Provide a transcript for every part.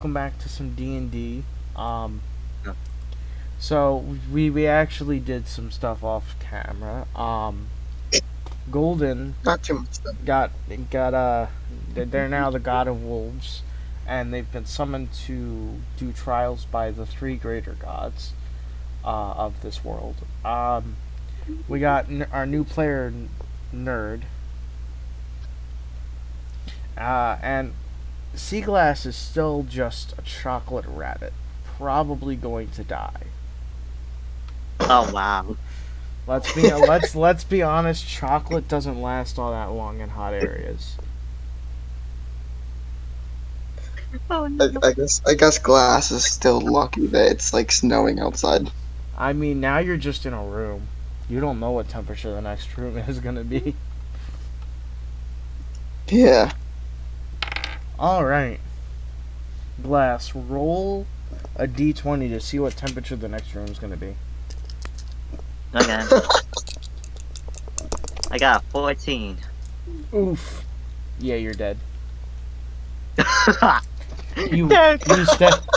Welcome back to some D&D. Um, Yeah. so we actually did some stuff off camera. Golden Not too much though. they're now the god of wolves, and they've been summoned to do trials by the three greater gods of this world. We got our new player, Nerd, and Seaglass is still just a chocolate rabbit, probably going to die. Oh wow. Let's be honest. Chocolate doesn't last all that long in hot areas. Oh I, no. I guess Glass is still lucky that it's like snowing outside. I mean, now you're just in a room. You don't know what temperature the next room is gonna be. Yeah. All right, Glass, roll a d20 to see what temperature the next room is gonna be. Okay. I got 14. Oof. Yeah, you're dead. you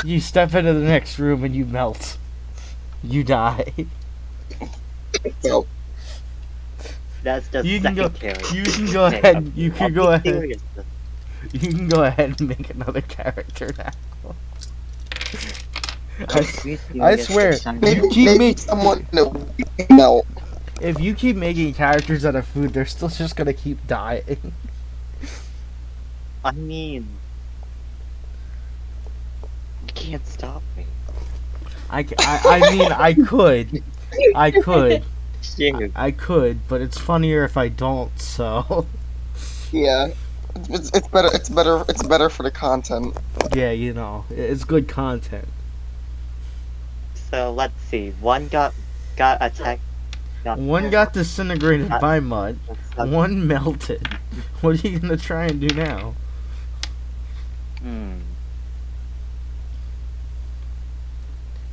You step into the next room and you melt. You die. So That's the You can second go. carry. You can go Okay, ahead. You I'll can be go ahead. serious. You can go ahead and make another character now. I swear, maybe, keep maybe me- someone no. if you keep making characters out of food, they're still just gonna keep dying. I mean, you can't stop me. I mean, I could. Shit. I could, but it's funnier if I don't, so. Yeah. It's better. It's better for the content. Yeah, you know, it's good content. So let's see. One got attacked. One got disintegrated by mud, Okay. one melted. What are you gonna try and do now?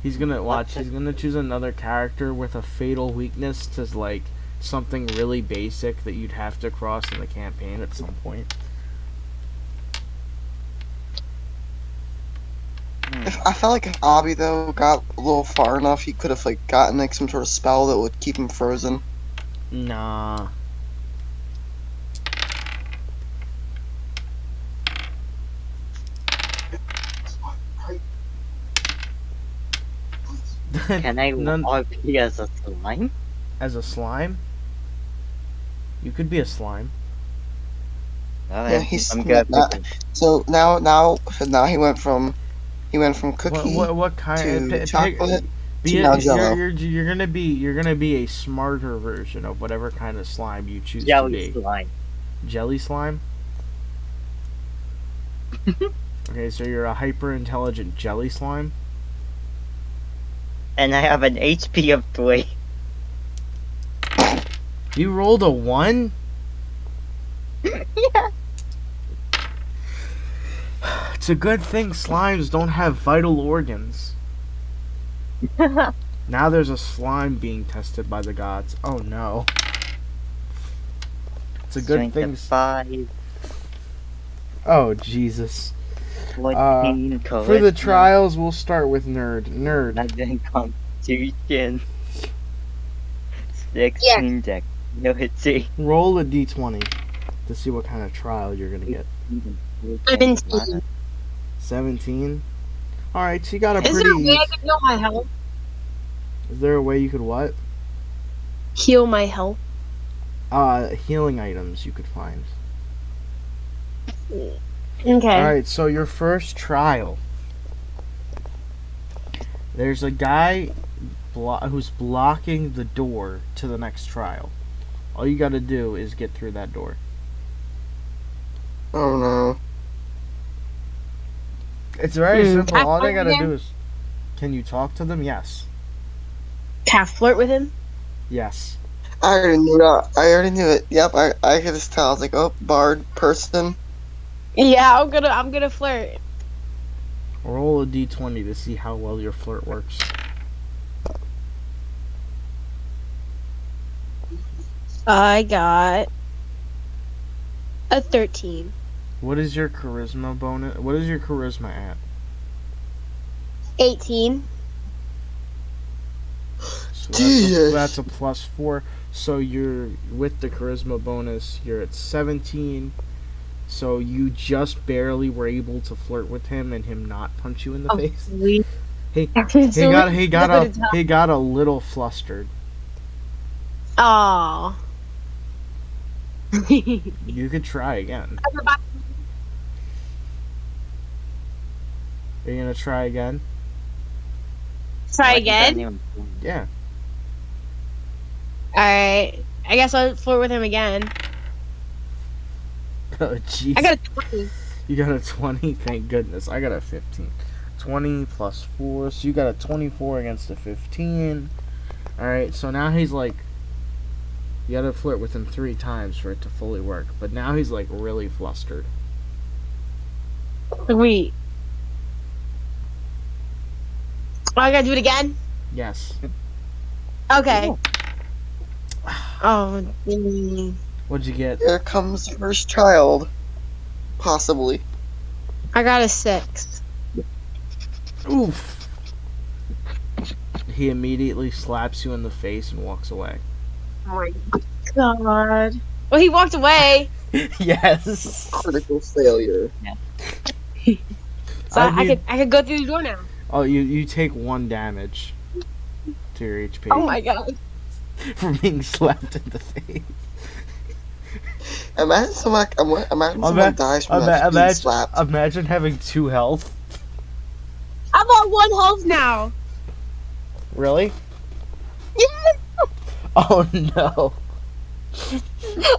He's gonna watch. He's gonna choose another character with a fatal weakness to like something really basic that you'd have to cross in the campaign at some point. I felt like if Abby though got a little far enough, he could have like gotten like some sort of spell that would keep him frozen. Nah. Can I None- RP as a slime? as a slime? You could be a slime. Yeah, he's I'm good. so now he went from cookie What kind? to chocolate. Be now a, Jell-O. you're gonna be a smarter version of whatever kind of slime you choose to Jelly be. slime. Jelly slime. Okay, so you're a hyper intelligent jelly slime. And I have an HP of 3. You rolled a 1? Yeah. It's a good thing slimes don't have vital organs. Now there's a slime being tested by the gods. Oh no. It's a good Strength thing. of 5. Oh Jesus. 14 For the trials, we'll start with Nerd. Nerd. And then Constitution. 16 deck. No hit C. Roll a d20 to see what kind of trial you're gonna get. 17. 17. All right, so you got a Is pretty. there a way I could heal my health? Is there a way you could what? Heal my health. Healing items you could find. Okay. Alright, so your first trial. There's a guy who's blocking the door to the next trial. All you gotta do is get through that door. Oh no. It's very simple. Can I All they flirt gotta with do him? is. Can you talk to them? Yes. Can I flirt with him? Yes. I already knew that. I already knew it. Yep. I could just tell. I was like, oh, bard person. Yeah, I'm gonna flirt. Roll a d20 to see how well your flirt works. I got a 13. What is your charisma bonus? What is your charisma at? 18. So Jesus. that's a +4. So you're with the charisma bonus. You're at 17. So you just barely were able to flirt with him and him not punch you in the Oh, face. sweet. He So he got a little flustered. Aw. You could try again. Are you gonna try again? Try Why did that again? name include- Yeah. Alright. I guess I'll flirt with him again. Oh jeez. I got a 20. You got a 20? Thank goodness. I got a 15. 20 plus 4, so you got a 24 against a 15. Alright, so now he's like... You gotta flirt with him 3 times for it to fully work. But now he's like really flustered. Sweet. Oh, I gotta do it again? Yes. Okay. Oh, What'd you get? Here comes the first child. Possibly. I got a 6. Oof. He immediately slaps you in the face and walks away. Oh my god. Well, he walked away, Yes. Critical failure. so I could go through the door now. Oh, you take 1 damage to your HP Oh my god. for being slapped in the face. Imagine someone dies from that being slapped. Imagine having 2 health. I'm on 1 health now. Really? Yes! Oh no.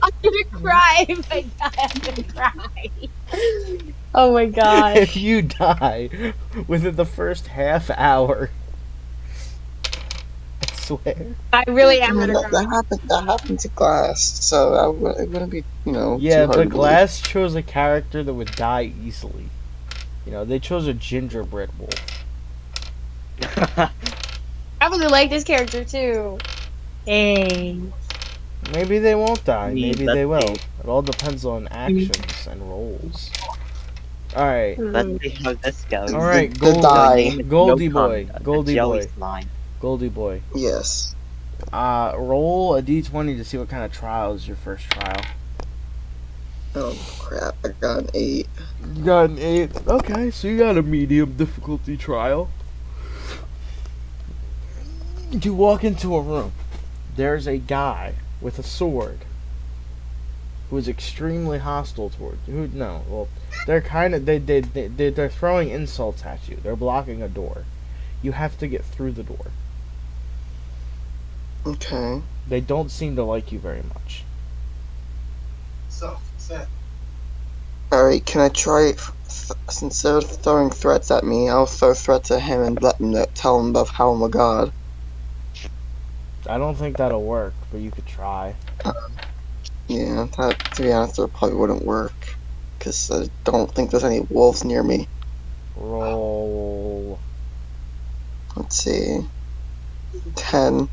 I'm gonna cry if I die. I'm gonna cry. Oh my god. If you die within the first half hour, I swear. I really am I mean, gonna cry. that happened to Glass, so it wouldn't be, Yeah, too hard but to believe. Glass chose a character that would die easily. They chose a gingerbread wolf. I really like this character too. Hey. Maybe they won't die. Maybe let's they will. see. It all depends on actions and rolls. Alright. Let's see how this goes. Alright, The die. Goldie No boy. conduct, Goldie a jelly boy. slime. Goldie boy. Yes. Roll a d20 to see what kind of trial is your first trial. Oh crap! I got an 8. You got an 8. Okay, so you got a medium difficulty trial. You walk into a room. There's a guy with a sword who is extremely hostile toward you. They're kind of they're throwing insults at you. They're blocking a door. You have to get through the door. Okay. They don't seem to like you very much. Alright, can I try... Instead of throwing threats at me, I'll throw threats at him and tell him about how I'm a god. I don't think that'll work, but you could try. Yeah, to be honest, that probably wouldn't work. Because I don't think there's any wolves near me. Roll. Let's see. 10.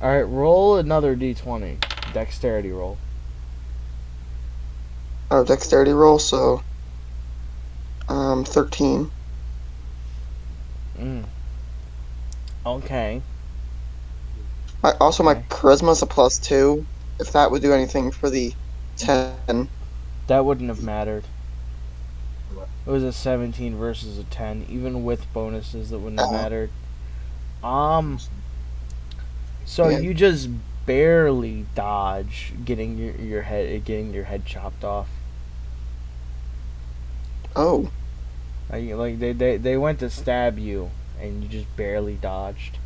Alright, roll another d20. Dexterity roll. Oh, dexterity roll, so... 13. Okay. My Okay. charisma's a +2. If that would do anything for the 10. That wouldn't have mattered. It was a 17 versus a 10. Even with bonuses, that wouldn't have mattered. So Yeah. you just barely dodge getting your head chopped off. Oh. They went to stab you, and you just barely dodged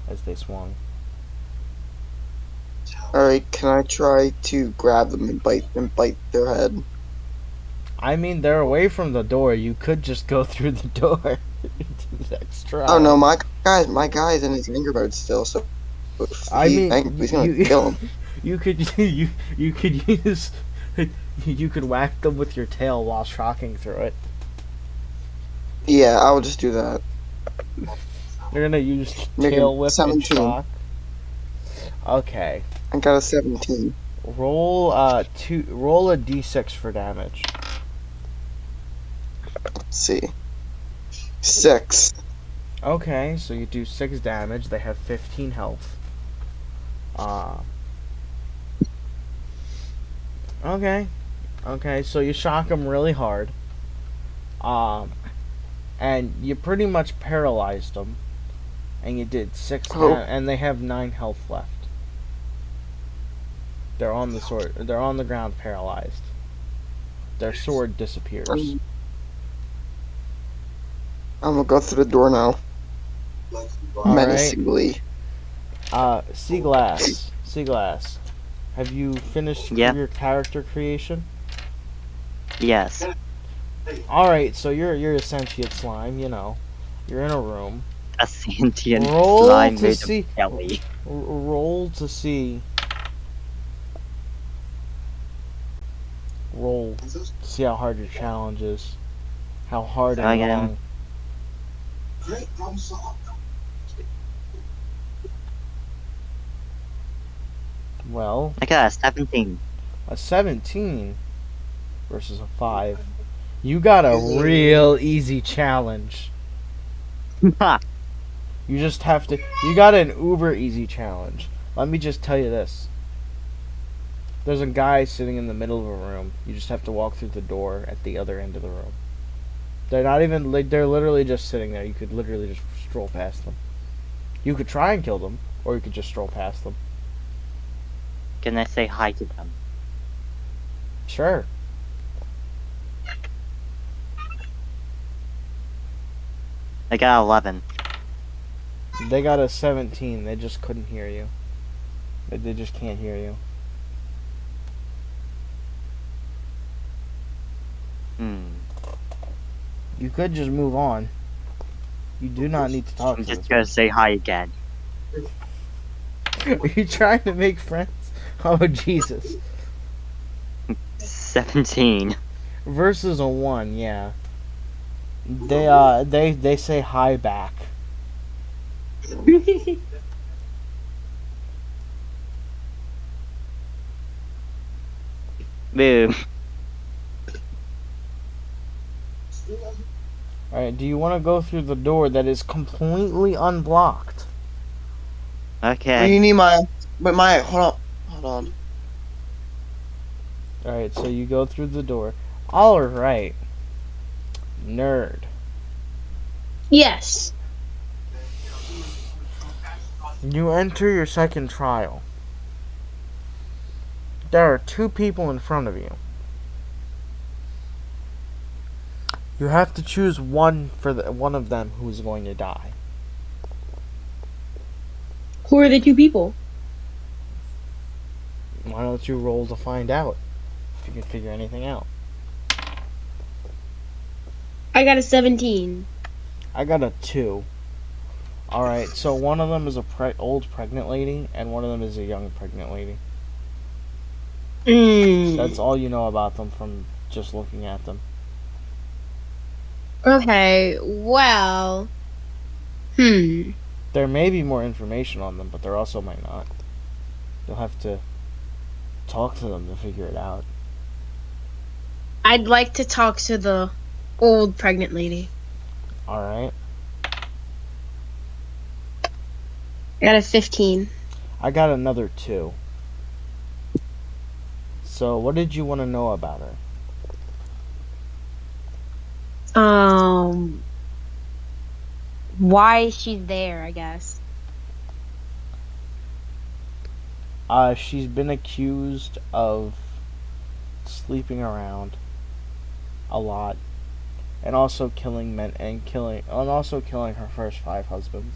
as they swung. Alright, can I try to grab them and bite their head? I mean, they're away from the door. You could just go through the door into the next trial. Oh no, my guy's in his anger mode still, so if I mean, he's gonna kill him. You could use you could whack them with your tail while shocking through it. Yeah, I will just do that. You're gonna use Make tail it whip and 17. shock. Okay. I got a 17. Roll a d6 for damage. Let's see. 6. Okay, so you do 6 damage. They have 15 health. Uh, okay. Okay, so you shock them really hard. Um, and you pretty much paralyzed them. And you did 6 Oh, and they have 9 health left. They're on the sword. They're on the ground, paralyzed. Their sword disappears. I'm gonna go through the door now. All right. Menacingly. Seaglass. Seaglass. Have you finished Yeah. your character creation? Yes. All right. So you're a sentient slime. You know, you're in a room. A sentient Roll slime to made of see. jelly. Roll to see. Roll to see how hard your challenge is. How hard and Okay. long. Well, I got a 17. a 17 versus a 5. You got a real easy challenge. Ha! You just have to. You got an uber easy challenge. Let me just tell you this. There's a guy sitting in the middle of a room. You just have to walk through the door at the other end of the room. They're not even. Like, they're literally just sitting there. You could literally just stroll past them. You could try and kill them, or you could just stroll past them. Can I say hi to them? Sure. I got 11. They got a 17. They just couldn't hear you. They just can't hear you. You could just move on. You do not need to talk I'm to just this gonna person. say hi again. Are you trying to make friends? Oh, Jesus. 17. Versus a 1, yeah. They say hi back. Boom. Alright, do you want to go through the door that is completely unblocked? Okay. You need my. Wait, my. Hold on. Hold on. Alright, so you go through the door. Alright. Nerd. Yes. You enter your second trial. There are 2 people in front of you. You have to choose one of them who is going to die. Who are the 2 people? Why don't you roll to find out if you can figure anything out? I got a 17. I got a 2. Alright, so one of them is a old pregnant lady, and one of them is a young pregnant lady. That's all you know about them from just looking at them. Okay, well. There may be more information on them, but there also might not. You'll have to talk to them to figure it out. I'd like to talk to the old pregnant lady. Alright. I got a 15. I got another 2. So, what did you want to know about her? Why she's there, I guess. She's been accused of sleeping around a lot, and also killing men and also killing her first 5 husbands.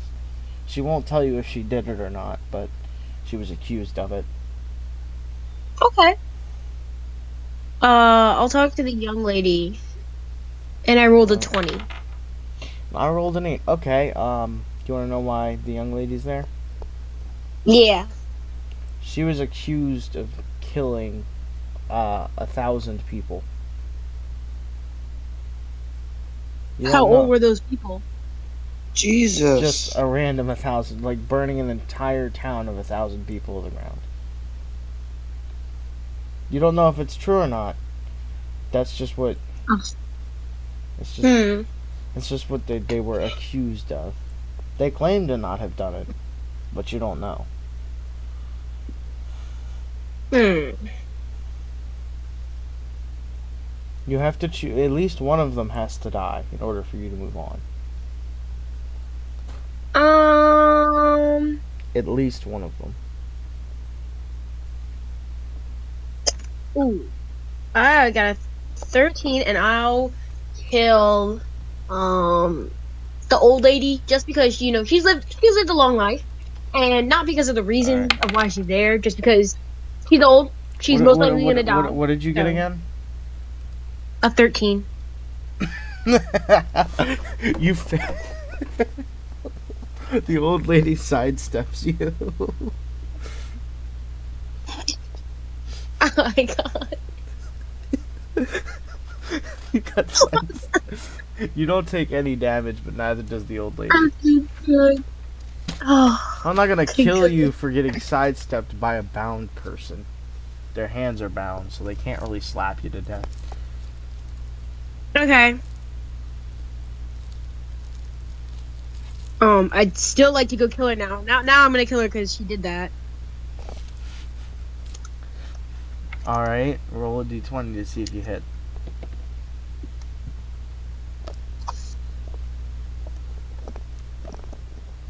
She won't tell you if she did it or not, but she was accused of it. Okay. I'll talk to the young lady. And I rolled a 20. I rolled an 8. Okay, do you want to know why the young lady's there? Yeah. She was accused of killing 1,000 people. You How don't know- old were those people? Jesus. Just a random 1,000, like burning an entire town of 1,000 people to the ground. You don't know if it's true or not. That's just what. Ugh. It's just. It's just what they were accused of. They claim to not have done it, but you don't know. You have to choose. At least one of them has to die in order for you to move on. At least one of them. Ooh. I got a 13, and I'll kill the old lady just because she's lived a long life, and not because of the reason Alright. of why she's there, just because she's old. She's most likely gonna die. What did you get So, again? a 13. You. The old lady sidesteps you. Oh my god. You got sidestepped. You don't take any damage, but neither does the old lady. I'm so good. Oh, I'm not gonna thank kill goodness. you for getting sidestepped by a bound person. Their hands are bound, so they can't really slap you to death. Okay. I'd still like to go kill her now. Now I'm gonna kill her because she did that. Alright, roll a d20 to see if you hit.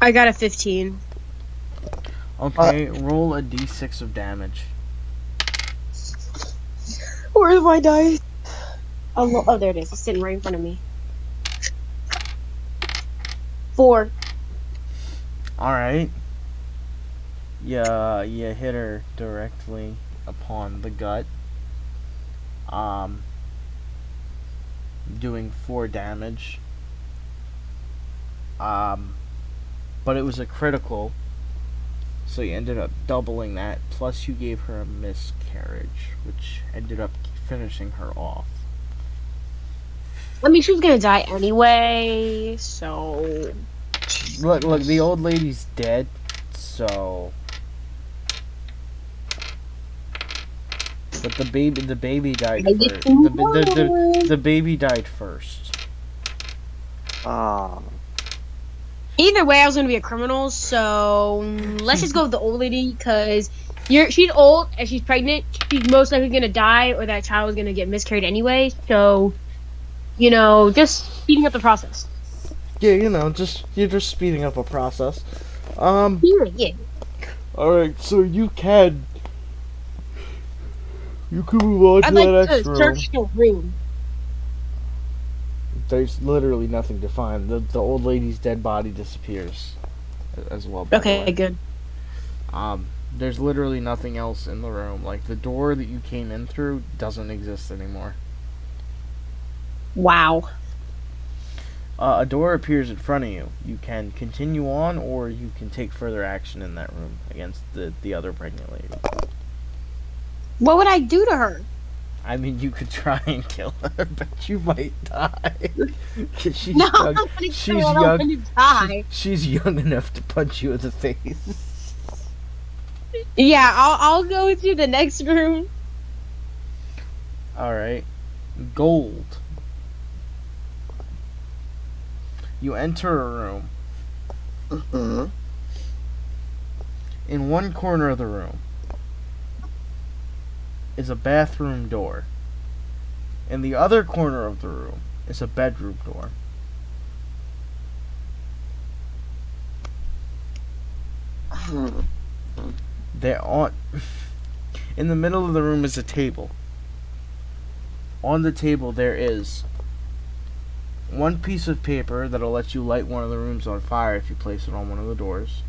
I got a 15. Okay, roll a d6 of damage. Where's my dice? Oh, there it is. It's sitting right in front of me. 4. Alright. Yeah, you hit her directly upon the gut. Doing 4 damage. But it was a critical, so you ended up doubling that, plus you gave her a miscarriage, which ended up finishing her off. I mean, she was gonna die anyway, so. Look, the old lady's dead, so. But the baby died I get first. to The baby died first. Oh. Either way, I was gonna be a criminal, so let's just go with the old lady, because she's old and she's pregnant. She's most likely gonna die, or that child is gonna get miscarried anyway. So, just speeding up the process. Yeah, you're just speeding up a process. Yeah. Alright, so you can move on to I'd the like next to room. search the room. There's literally nothing to find. The old lady's dead body disappears as well. By the Okay, way. good. There's literally nothing else in the room. Like, the door that you came in through doesn't exist anymore. Wow. A door appears in front of you. You can continue on, or you can take further action in that room against the other pregnant lady. What would I do to her? I mean, you could try and kill her, but you might die. 'Cause she's No, young. I'm gonna kill She's her. I don't young. want to die. She's young enough to punch you in the face. Yeah, I'll go to the next room. Alright. Gold. You enter a room. Mm-hmm. In one corner of the room is a bathroom door. In the other corner of the room is a bedroom door. In the middle of the room is a table. On the table there is one piece of paper that'll let you light one of the rooms on fire if you place it on one of the doors.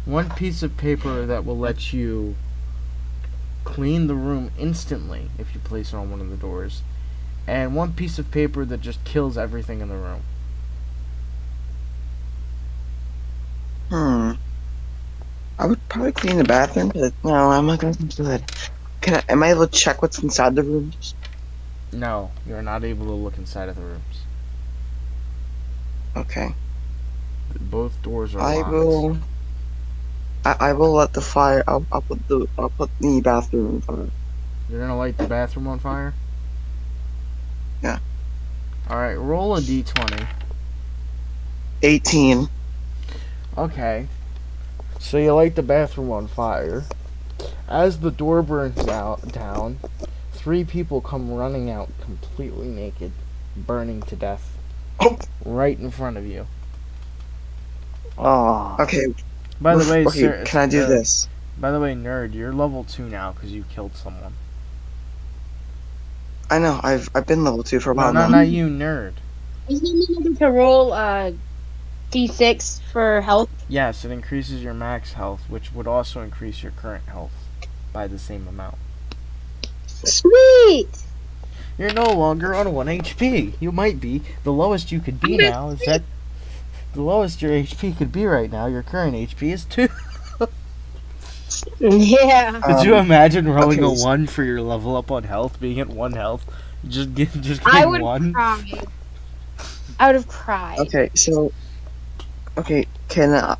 One piece of paper that will let you clean the room instantly if you place it on one of the doors. And one piece of paper that just kills everything in the room. I would probably clean the bathroom, but no, I'm not gonna do it. Am I able to check what's inside the rooms? No, you're not able to look inside of the rooms. Okay. Both doors are I locked. will. I will let the fire. I'll put the bathroom on fire. You're gonna light the bathroom on fire? Yeah. Alright, roll a d20. 18. Okay. So you light the bathroom on fire. As the door burns down, 3 people come running out completely naked, burning to death. Oh. Right in front of you. Oh. By Okay. the way, Okay, sir, can I do this? by the way, nerd, you're level 2 now because you killed someone. I know, I've been level 2 for a No, while no, now. not you, nerd. Is it able to roll d6 for health? Yes, it increases your max health, which would also increase your current health by the same amount. Sweet. You're no longer on 1 HP. You might be. The lowest you could be now is that. The lowest your HP could be right now, your current HP is 2. Yeah. Could you imagine rolling okay, a 1 for your level up on health, being at 1 health? Just I getting would 1? cry. I would have cried. Okay, so okay, can I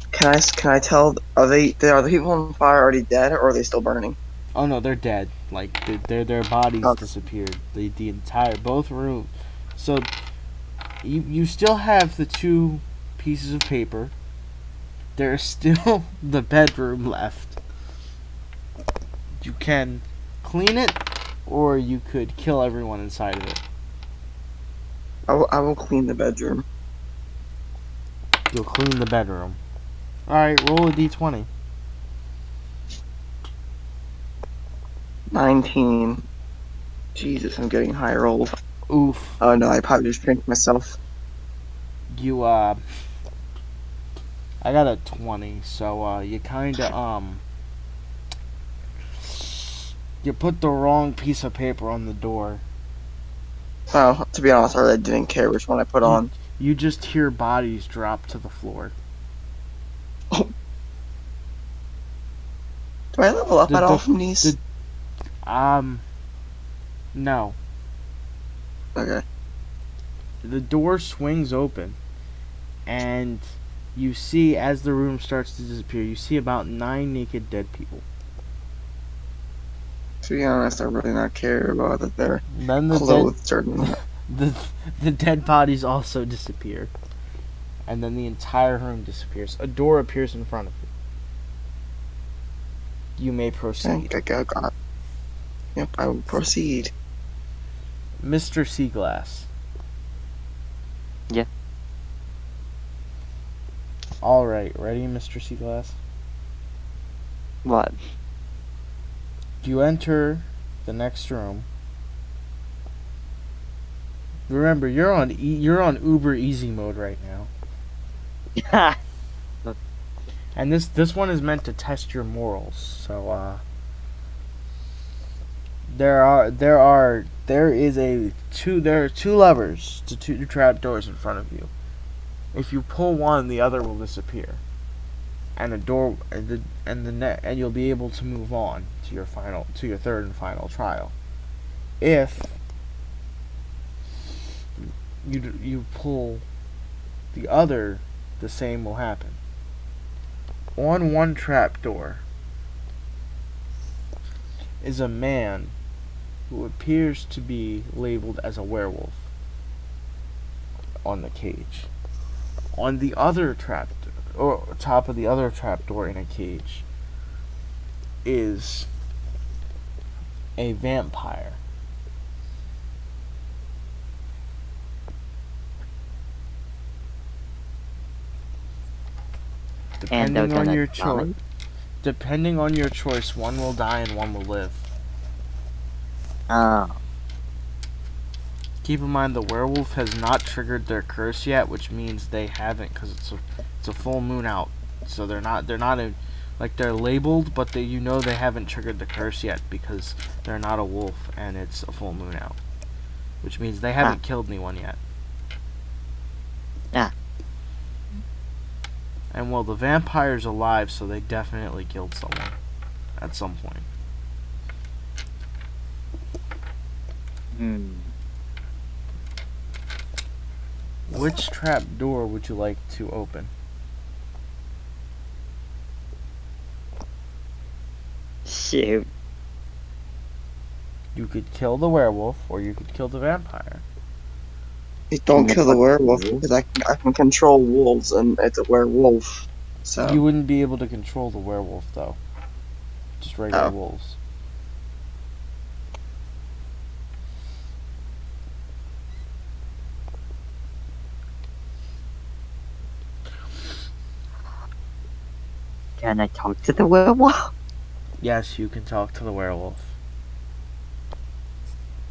tell, are the people on fire already dead, or are they still burning? Oh no, they're dead. Like their bodies Okay. disappeared. The entire both rooms. So you still have the 2 pieces of paper. There's still the bedroom left. You can clean it, or you could kill everyone inside of it. I will clean the bedroom. You'll clean the bedroom. Alright, roll a d20. 19. Jesus, I'm getting high rolls. Oof. Oh no, I probably just drank myself. You I got a 20, so you kinda you put the wrong piece of paper on the door. Well, to be honest, I really didn't care which one I put on. You just hear bodies drop to the floor. Do I level up at all from these? No. Okay. The door swings open, and you see, as the room starts to disappear, you see about 9 naked dead people. To be honest, I really not care about that they're Then the clothed or not. the dead bodies also disappear, and then the entire room disappears. A door appears in front of you. You may proceed. Okay, got it. Yep, I will proceed. Mr. Seaglass. Yeah. Alright, ready, Mr. Seaglass? What? You enter the next room. Remember, you're on Uber Easy mode right now. And this one is meant to test your morals. So there are two levers to 2 trap doors in front of you. If you pull one, the other will disappear, and and you'll be able to move on to your third and final trial. If you pull the other, the same will happen. On one trap door is a man who appears to be labeled as a werewolf on the cage. On the other top of the other trap door in a cage is a vampire. And they're Depending on gonna your die? Depending on your choice, one will die and one will live. Oh. Keep in mind the werewolf has not triggered their curse yet, which means they haven't, because it's a full moon out. So they're not like they're labeled, but they haven't triggered the curse yet because they're not a wolf and it's a full moon out, which means they haven't killed anyone yet. Yeah. And well, the vampire's alive, so they definitely killed someone at some point. Which trap door would you like to open? Shoot. You could kill the werewolf, or you could kill the vampire. Don't kill the werewolf Wolf? because I can control wolves and it's a werewolf. So You wouldn't be able to control the werewolf though. Just regular Oh. wolves. Can I talk to the werewolf? Yes, you can talk to the werewolf.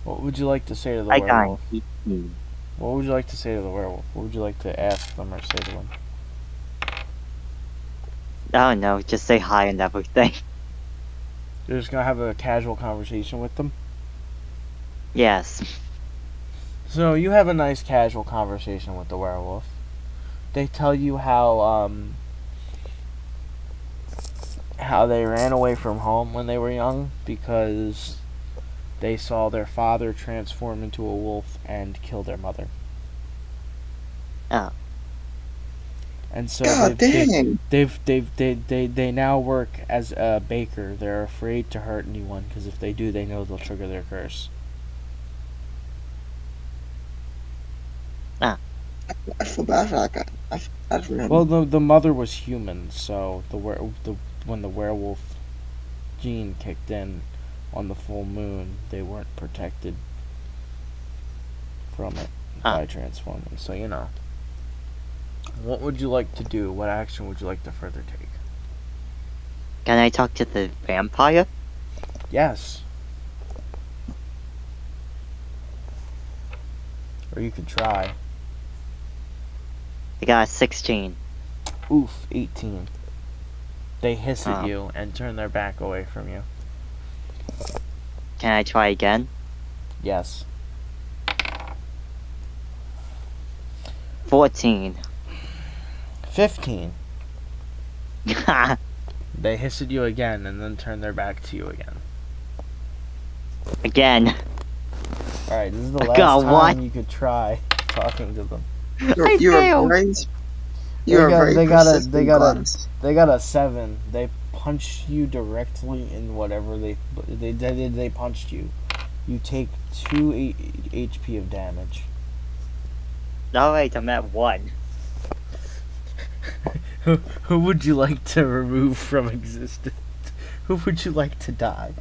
What would you like to say to the I got werewolf? 18. What would you like to say to the werewolf? What would you like to ask them or say to them? I don't know, just say hi and everything. You're just gonna have a casual conversation with them? Yes. So you have a nice casual conversation with the werewolf. They tell you how they ran away from home when they were young because they saw their father transform into a wolf and kill their mother. Oh. And so God dang! they now work as a baker. They're afraid to hurt anyone because if they do, they know they'll trigger their curse. I feel bad for that guy. I feel bad for him. Well, the mother was human, so when the werewolf gene kicked in on the full moon, they weren't protected from it by transforming. So you know. What would you like to do? What action would you like to further take? Can I talk to the vampire? Yes. Or you could try. I got a 16. Oof, 18. They hiss at Oh. you and turn their back away from you. Can I try again? Yes. 14. 15. They hiss at you again and then turn their back to you again. Again. Alright, this is the I last got time one. you could try talking to them. I You're failed. very, you're very They got persistent, Gladys. a 7. They punched you directly in whatever they punched you. You take 2 HP of damage. Alright, I'm at 1. Who would you like to remove from existence? Who would you like to die?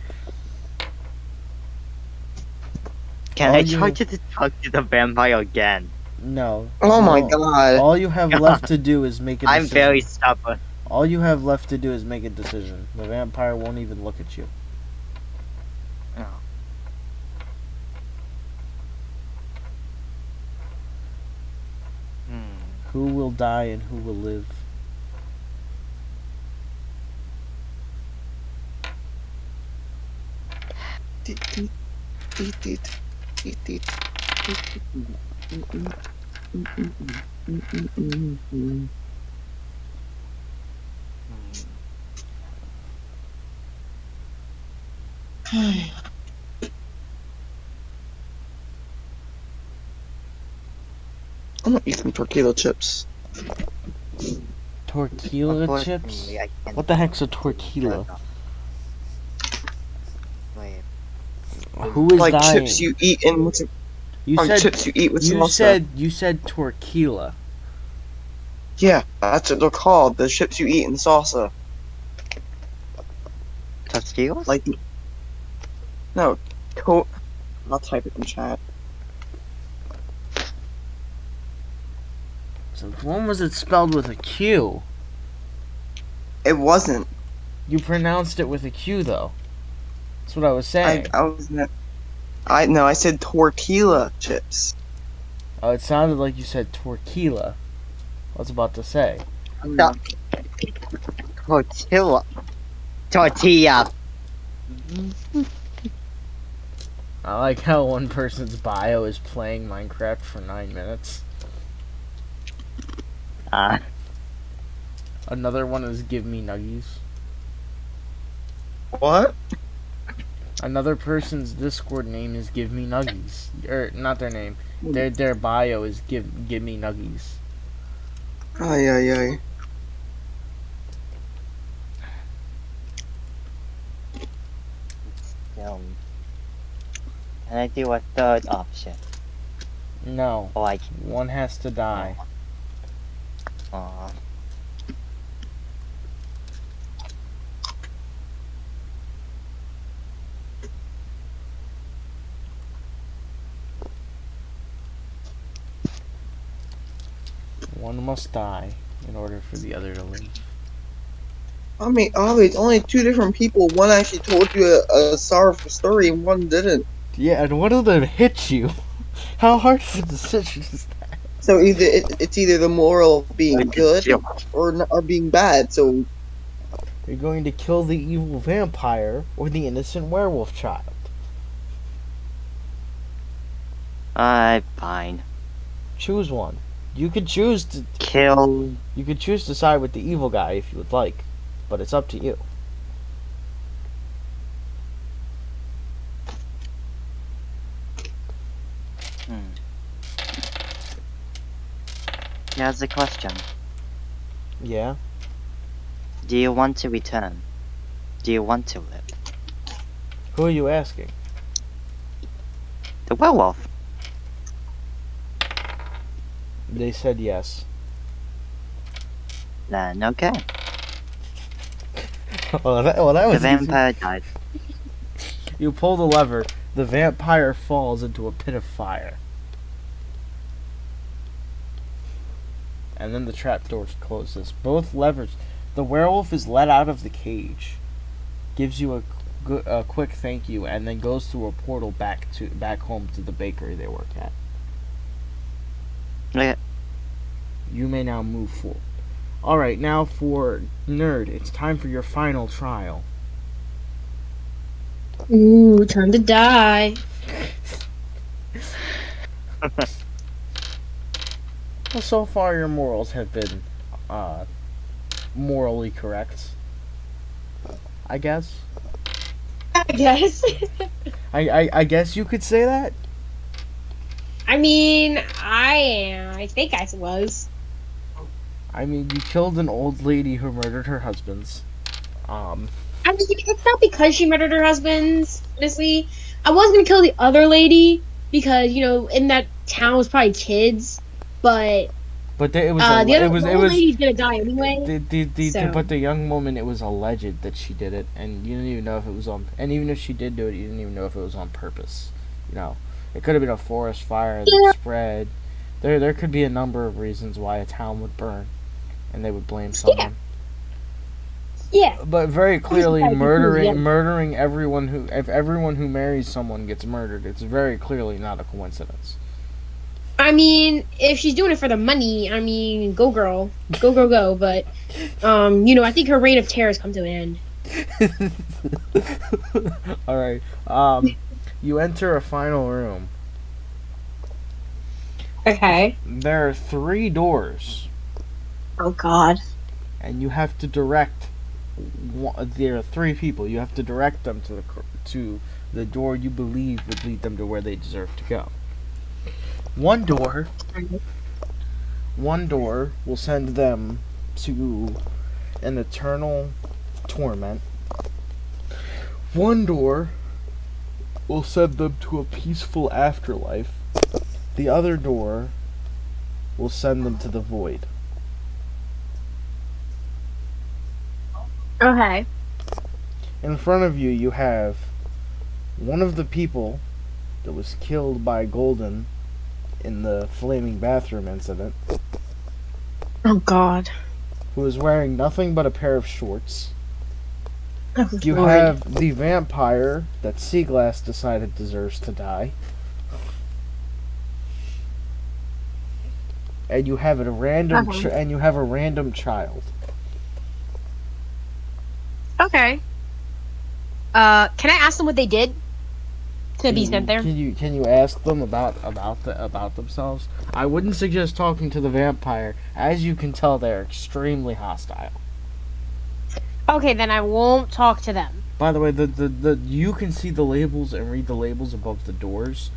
Can I try to talk to the vampire again? No. Oh my No. god! All you have left to do is make a decision. I'm very stubborn. All you have left to do is make a decision. The vampire won't even look at you. Oh. Who will die and who will live? I'm gonna eat some tortilla chips. Tortilla chips? Unfortunately, I can't What the heck's a tortilla? Wait. Who is Like dying? chips you eat in with You like said chips you eat with salsa. you said tortilla. Yeah, that's what they're called. The chips you eat in salsa. Tortillas? Like no, I'll type it in chat. So when was it spelled with a Q? It wasn't. You pronounced it with a Q though. That's what I was saying. I was not. I said tortilla chips. Oh, it sounded like you said tortilla. I was about to say. No. Tortilla. Tortilla. I like how one person's bio is playing Minecraft for 9 minutes. Another one is give me nuggies. What? Another person's Discord name is give me nuggies. Or not their name. Their bio is give me nuggies. Ay ay ay. Can I do a third option? No. Oh, One has to die. Aw. One must die in order for the other to live. I mean, Ollie, it's only two different people. One actually told you a sorrowful story, and one didn't. Yeah, and one of them hit you. How hard of a decision is that? So it's either the moral of being good Kill. or being bad. So You're going to kill the evil vampire or the innocent werewolf child. Fine. Choose one. You could choose to Kill. side with the evil guy if you would like, but it's up to you. Here's a question. Yeah? Do you want to return? Do you want to live? Who are you asking? The werewolf. They said yes. Then okay. Well, that The was easy. vampire died. You pull the lever, the vampire falls into a pit of fire. And then the trapdoor closes. Both levers. The werewolf is let out of the cage, gives you a quick thank you, and then goes through a portal back home to the bakery they work at. Okay. You may now move forward. Alright, now for Nerd, it's time for your final trial. Ooh, time to die. Well, so far your morals have been morally correct, I guess. I guess. I guess you could say that. I mean, I think I was. I mean, you killed an old lady who murdered her husbands. I mean, it's not because she murdered her husbands, honestly. I was gonna kill the other lady because, in that town was probably kids, but But it was the old lady's gonna die anyway. But the young woman, it was alleged that she did it, and you didn't even know if it was on. And even if she did do it, you didn't even know if it was on purpose. It could have been a forest fire that spread. There could be a number of reasons why a town would burn, and they would blame someone. Yeah. But very clearly, Yeah. murdering everyone who marries someone gets murdered. It's very clearly not a coincidence. I mean, if she's doing it for the money, I mean, go girl, go. But, I think her reign of terror has come to an end. All right. You enter a final room. Okay. There are 3 doors, Oh God. and you have to direct. There are 3 people. You have to direct them to the door you believe would lead them to where they deserve to go. One door will send them to an eternal torment. One door will send them to a peaceful afterlife. The other door will send them to the void. Okay. In front of you, you have one of the people that was killed by Golden in the flaming bathroom incident, Oh God. who is wearing nothing but a pair of shorts. Oh, You Lord. have the vampire that Seaglass decided deserves to die. And you have a random child. Okay. Can I ask them what they did to be sent there? Can you ask them about themselves? I wouldn't suggest talking to the vampire. As you can tell, they're extremely hostile. Okay, then I won't talk to them. By the way, you can see the labels and read the labels above the doors.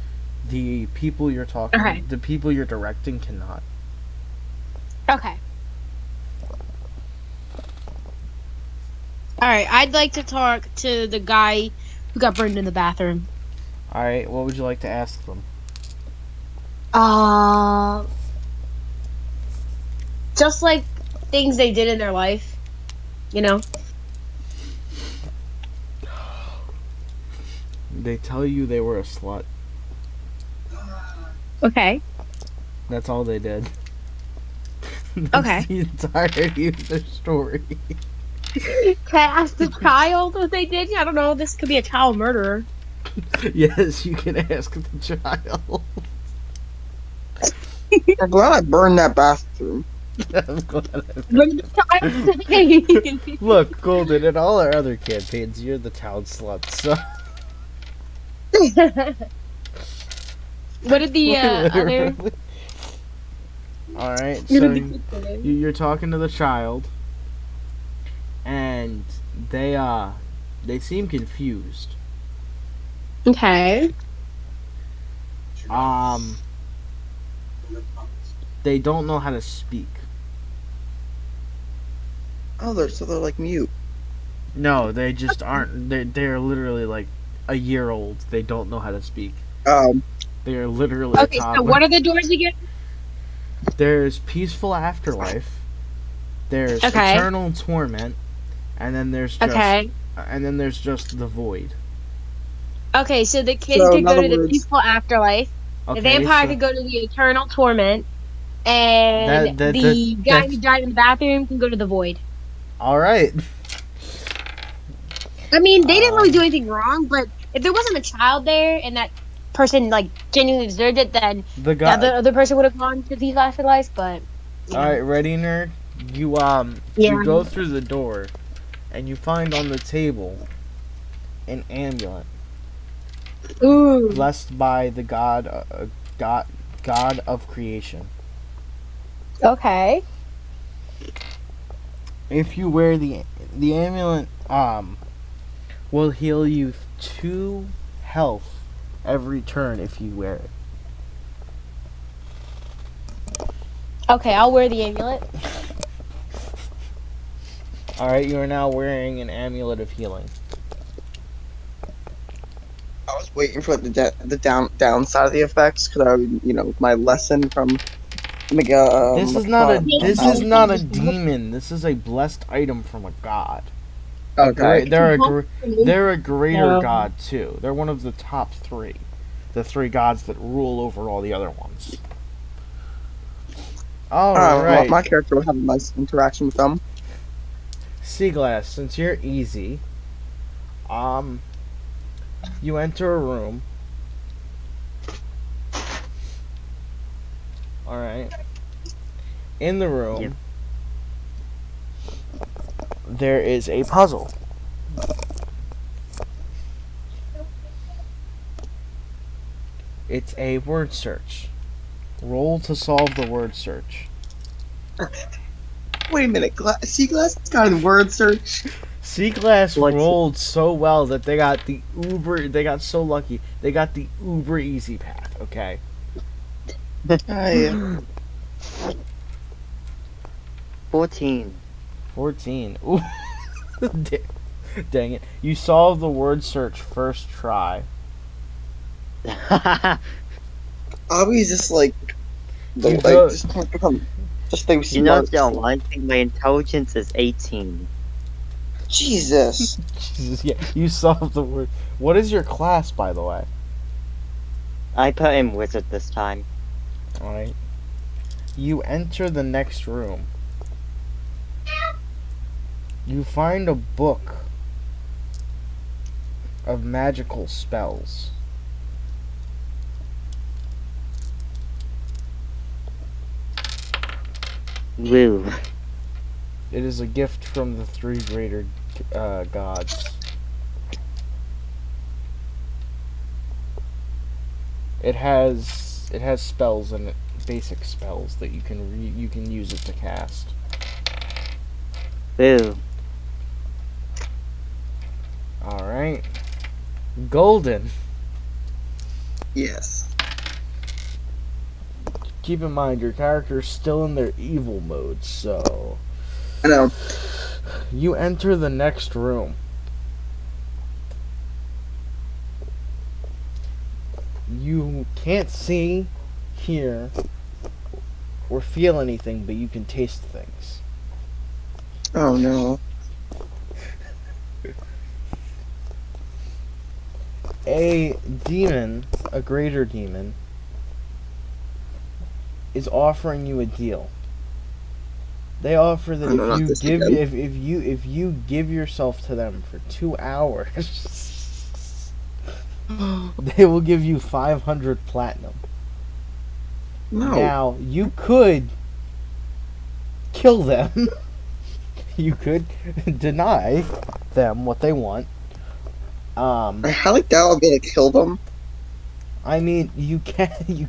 The people you're talking, Okay. the people you're directing cannot. Okay. Alright, I'd like to talk to the guy who got burned in the bathroom. All right, what would you like to ask them? Uh, just like things they did in their life, you know. They tell you they were a slut. Okay. That's all they did. Okay. That's the entirety of their story. Can I ask the child what they did? I don't know. This could be a child murderer. Yes, you can ask the child. I'm glad I burned that bathroom. I'm glad I What did the child say? Look, Golden, in all our other campaigns, you're the town slut, so. What did the other? Literally. Alright, What so did the kid say? you're talking to the child, and they seem confused. Okay. They don't know how to speak. Oh, they're like mute. No, they just aren't. They're literally like a year old. They don't know how to speak. They are literally a Okay. So toddler. what are the doors again? There's peaceful afterlife. There's Okay. eternal torment, and then there's just the void. Okay. So the kids So, could in go other to the words, peaceful afterlife. Okay, The vampire so could go to the eternal torment, and the guy who died in the bathroom can go to the void. all right. I mean, they didn't really do anything wrong, but if there wasn't a child there and that person like genuinely deserved it, then The the guy. other person would have gone to the afterlife. But All right, ready, nerd? You Yeah. you go through the door, and you find on the table an amulet Ooh. blessed by the God of creation. Okay. If you wear the amulet, will heal you 2 health every turn if you wear it. Okay, I'll wear the amulet. All right, you are now wearing an amulet of healing. I was waiting for the downside of the effects because I, my lesson from Miguel. This is not a demon. This is a blessed item from a god. Okay. They're a greater No. god too. They're one of the top 3, the 3 gods that rule over all the other ones. All Well, right, my character will have a nice interaction with them. Seaglass. Since you're easy, you enter a room. All right. In the room, Yep. there is a puzzle. It's a word search. Roll to solve the word search. Wait a minute, Seaglass got a word search. Seaglass What's- rolled so well that they got so lucky. They got the uber easy path, okay? Yeah. 14. 14. Ooh. Dang it. You solved the word search first try. Obviously, just like, You go- just they You know, smart. Joe, one thing, my intelligence is 18. Jesus. Jesus, yeah, you solved the word. What is your class, by the way? I put in wizard this time. Alright. You enter the next room. You find a book of magical spells. Woo. It is a gift from the 3 greater gods. It has spells in it, basic spells that you can use it to cast. Woo. All right, Golden. Yes. Keep in mind your character's still in their evil mode, so I know. you enter the next room. You can't see, hear or feel anything, but you can taste things. Oh no. A demon, a greater demon, is offering you a deal. They offer that Oh no, if not you this give again. if you give yourself to them for 2 hours, they will give you 500 platinum. No. Now you could kill them. You could deny them what they want. I highly doubt I'll be able to kill them. I mean, you can.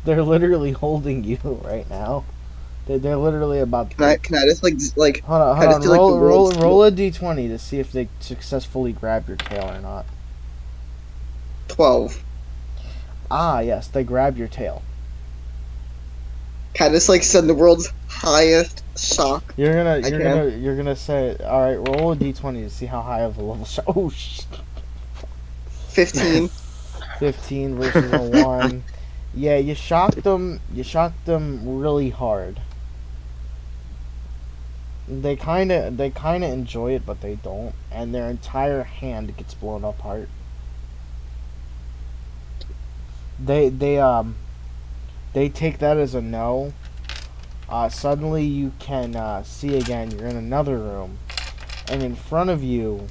They're literally holding you right now. They're literally about. Can I just like Hold on, can hold I on. just do like the world's Roll a d20 to see if they successfully grab your tail or not. 12? Ah, yes, they grab your tail. Can I just like send the world's highest shock? You're gonna say, all right, roll a d20 to see how high of a level. Oh, 15. 15 versus a 1. Yeah, you shocked them. You shocked them really hard. They kind of enjoy it, but they don't, and their entire hand gets blown apart. They take that as a no. Suddenly you can see again. You're in another room, and in front of you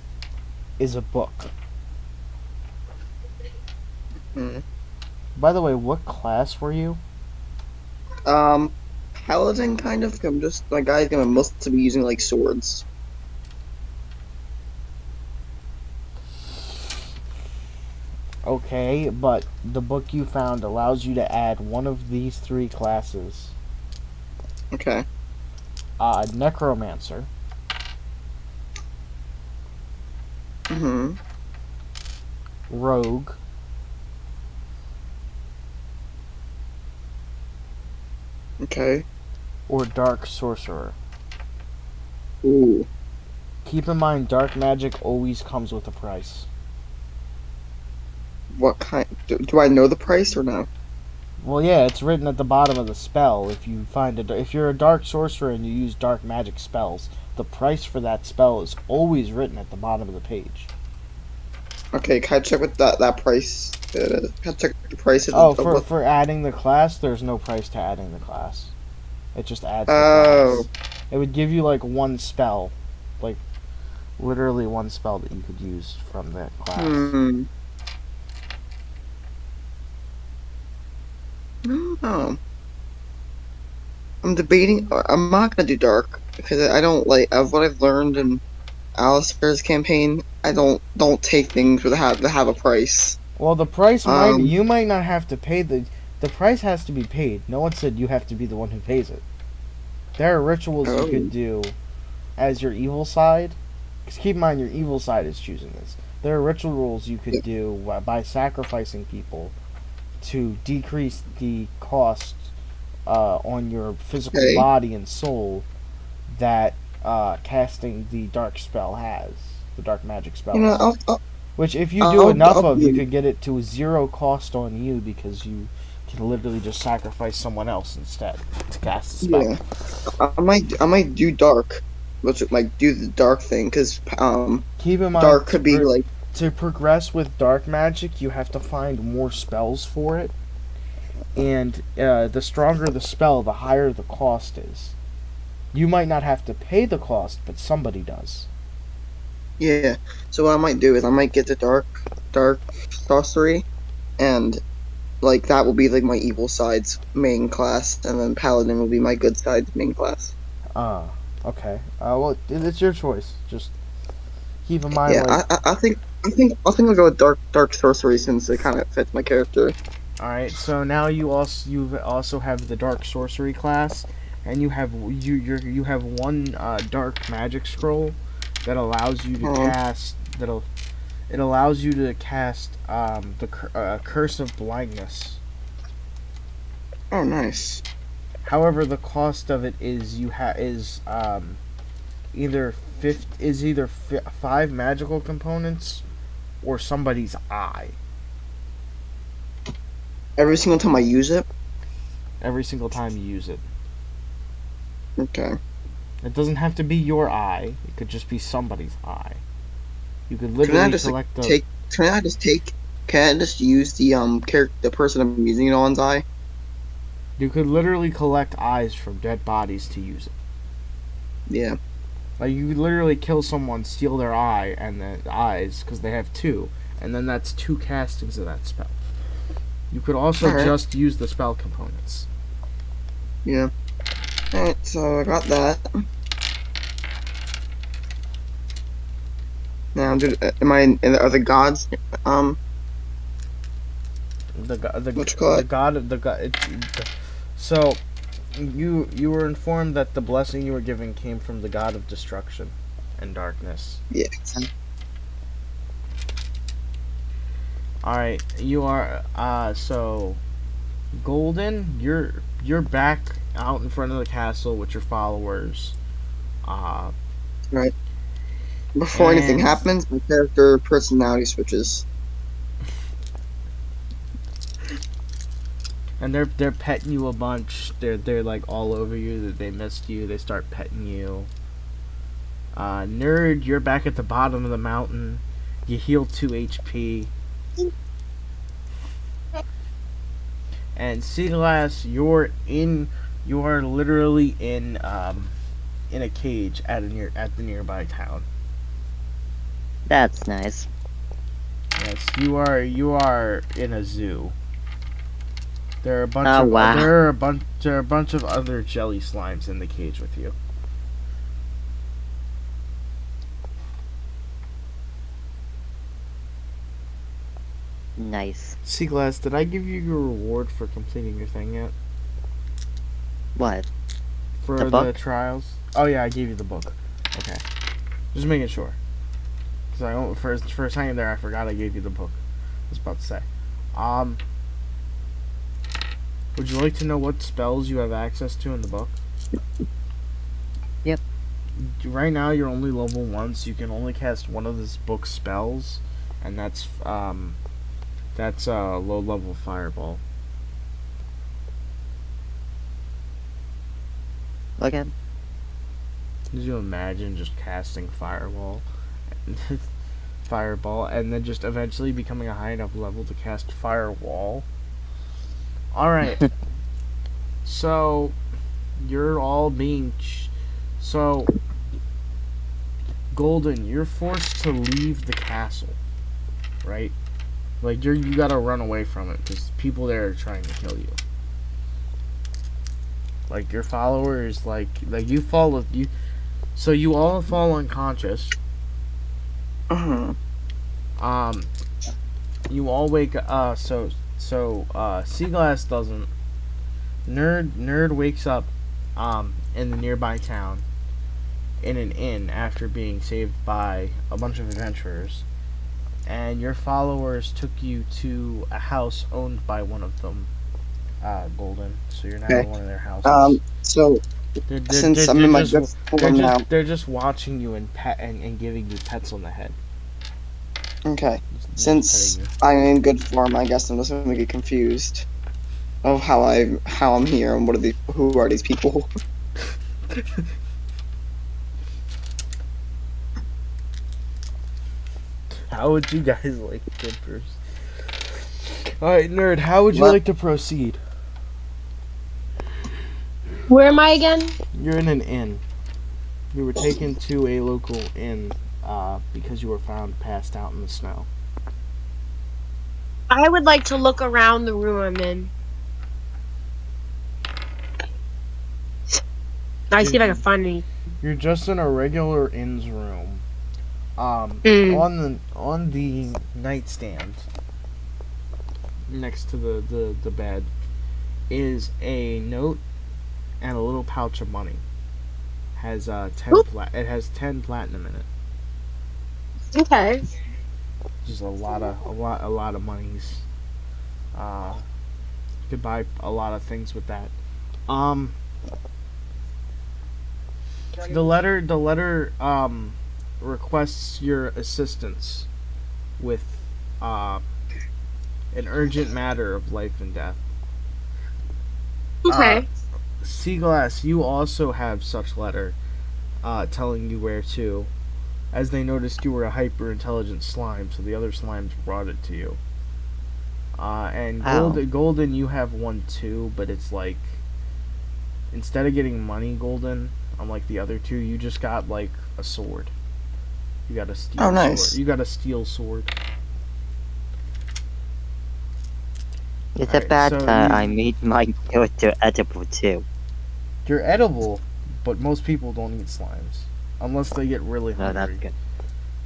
is a book. Hmm. By the way, what class were you? Paladin kind of. I'm just my guy's gonna mostly be using like swords. Okay, but the book you found allows you to add one of these 3 classes. Okay. Necromancer, Hmm. Rogue, Okay. or Dark Sorcerer. Ooh. Keep in mind, dark magic always comes with a price. What kind? Do I know the price or no? Well, yeah, it's written at the bottom of the spell. If you're a dark sorcerer and you use dark magic spells, the price for that spell is always written at the bottom of the page. Okay. Can I check what that price? Can I check the price of Oh, the book? for adding the class, there's no price to adding the class. It just adds the Oh. class. It would give you like one spell, like literally one spell that you could use from that class. Hmm. Oh. I'm debating. I'm not gonna do dark because I don't like. Of what I've learned in Alistair's campaign, I don't take things that have a price. Well, the price Um. you might not have to pay the price has to be paid. No one said you have to be the one who pays it. There are rituals you Oh. could do as your evil side. Because keep in mind, your evil side is choosing this. There are ritual rules you could Yeah. do by sacrificing people to decrease the cost on your physical Okay. body and soul that casting the dark spell has. The dark magic You know, spells. I'll Which, if you do enough I'll of, you do. could get it to 0 cost on you because you can literally just sacrifice someone else instead to cast the spell. Yeah. I might do dark, which like do the dark thing because Keep in mind, dark could be like to progress with dark magic, you have to find more spells for it. And the stronger the spell, the higher the cost is. You might not have to pay the cost, but somebody does. yeah. So what I might do is I might get the dark sorcery, and like that will be like my evil side's main class, and then paladin will be my good side's main class. Okay. Well, it's your choice. Just keep in mind, Yeah, like, I think I'll go with dark sorcery since it kind of fits my character. all right. So now you also have the dark sorcery class, and you have one dark magic scroll that allows you to Oh. cast it allows you to cast the curse of blindness. Oh, nice. However, the cost of it is either 5 magical components or somebody's eye. Every single time I use it. every single time you use it. Okay. It doesn't have to be your eye. It could just be somebody's eye. You could Can I literally just collect the. take? Can I just take? Can I just use the the person I'm using it on's eye? You could literally collect eyes from dead bodies to use it. Yeah. Like you could literally kill someone, steal their eye and the eyes because they have two, and then that's two castings of that spell. You could also Alright. just use the spell components. Yeah. Alright, so I got that. Now, are the gods, what you call The it? god of the god. So, you were informed that the blessing you were given came from the god of destruction and darkness. Yeah. All right, you are so Golden. You're back out in front of the castle with your followers. Uh, Right. Before anything and happens, my character personality switches. and they're petting you a bunch. They're like all over you. That they missed you. They start petting you. Nerd, you're back at the bottom of the mountain. You heal 2 HP. And Seaglass, you are literally in a cage at the nearby town. That's nice. Yes, you are in a zoo. There are a bunch Oh, of wow. there are a bunch of other jelly slimes in the cage with you. Nice. Seaglass, did I give you your reward for completing your thing yet? What? For The the book? trials? Oh yeah, I gave you the book. Okay. Just making sure. Cause for a second there I forgot I gave you the book. I was about to say. Would you like to know what spells you have access to in the book? Yep. Right now you're only level 1, so you can only cast one of this book's spells, and that's low level fireball. Okay. Could you imagine just casting fireball and then just eventually becoming a high enough level to cast firewall? Alright. So, you're all being... So, Golden, you're forced to leave the castle. Right? Like, you gotta run away from it, because people there are trying to kill you. Like, your followers, like you fall... So you all fall unconscious. Uh-huh. You all wake up. Seaglass doesn't. Nerd wakes up, in the nearby town, in an inn after being saved by a bunch of adventurers, and your followers took you to a house owned by one of them, Golden. So you're now Okay. in one of their houses. So since I'm in my good form now, They're just watching you and and giving you pets on the head. okay. Just Since petting you. I'm in good form, I guess I'm just gonna get confused of how I'm here and who are these people? How would you guys like to go first? Alright, Nerd, how would you What? like to proceed? Where am I again? You're in an inn. You were taken to a local inn because you were found passed out in the snow. I would like to look around the room I'm in. I see if I can find any. You're just in a regular inn's room. Mm. On the nightstand next to the bed is a note and a little pouch of money. Has it has 10 platinum in it. Okay. Just a lot of monies. Could buy a lot of things with that. The letter requests your assistance with an urgent matter of life and death. Okay. Seaglass, you also have such letter telling you where to, as they noticed you were a hyper-intelligent slime, so the other slimes brought it to you. And Oh. Golden, you have one too, but it's like, instead of getting money, Golden, unlike the other two, you just got like a sword. You got a steel Oh, nice. sword. You got a steel sword. It's a Alright, bad so that you- I made my character edible too. You're edible, but most people don't eat slimes unless they get really No, hungry. that's good.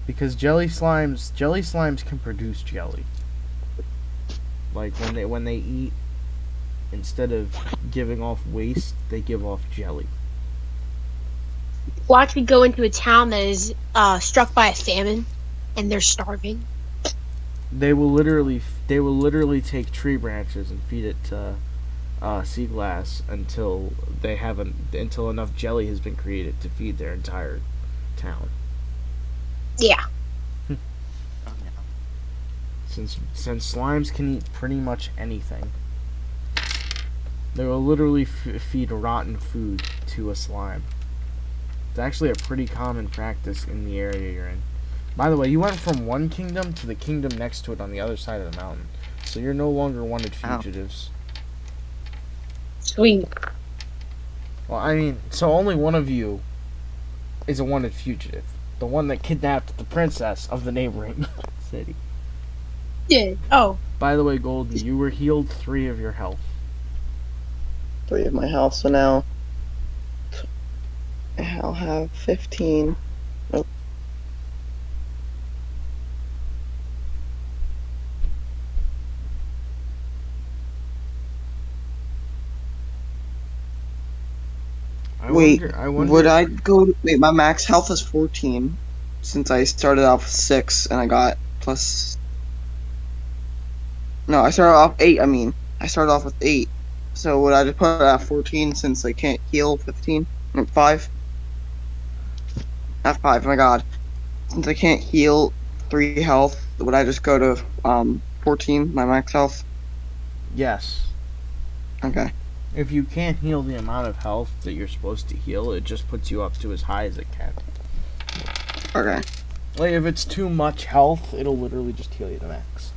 Because jelly slimes can produce jelly. Like when they eat, instead of giving off waste, they give off jelly. Watch me go into a town that is struck by a famine, and they're starving. They will literally take tree branches and feed it to sea glass until until enough jelly has been created to feed their entire town. Yeah. Oh, no. Since slimes can eat pretty much anything, they will literally feed rotten food to a slime. It's actually a pretty common practice in the area you're in. By the way, you went from one kingdom to the kingdom next to it on the other side of the mountain, so you're no longer wanted Ow. fugitives. Sweet. Well, I mean, so only one of you is a wanted fugitive. The one that kidnapped the princess of the neighboring city. Yeah. Oh. By the way, Golden, you were healed 3 of your health. 3 of my health, so now I'll have 15. Wait, I wonder. would I go to, wait, my max health is 14, since I started off with 6, and I got plus, no, I started off 8, I started off with 8, so would I just put it at 14, since I can't heal 15, 5? At 5, oh my god, since I can't heal 3 health, would I just go to, 14, my max health? Yes. Okay. If you can't heal the amount of health that you're supposed to heal, it just puts you up to as high as it can. Okay. Like, if it's too much health, it'll literally just heal you to max.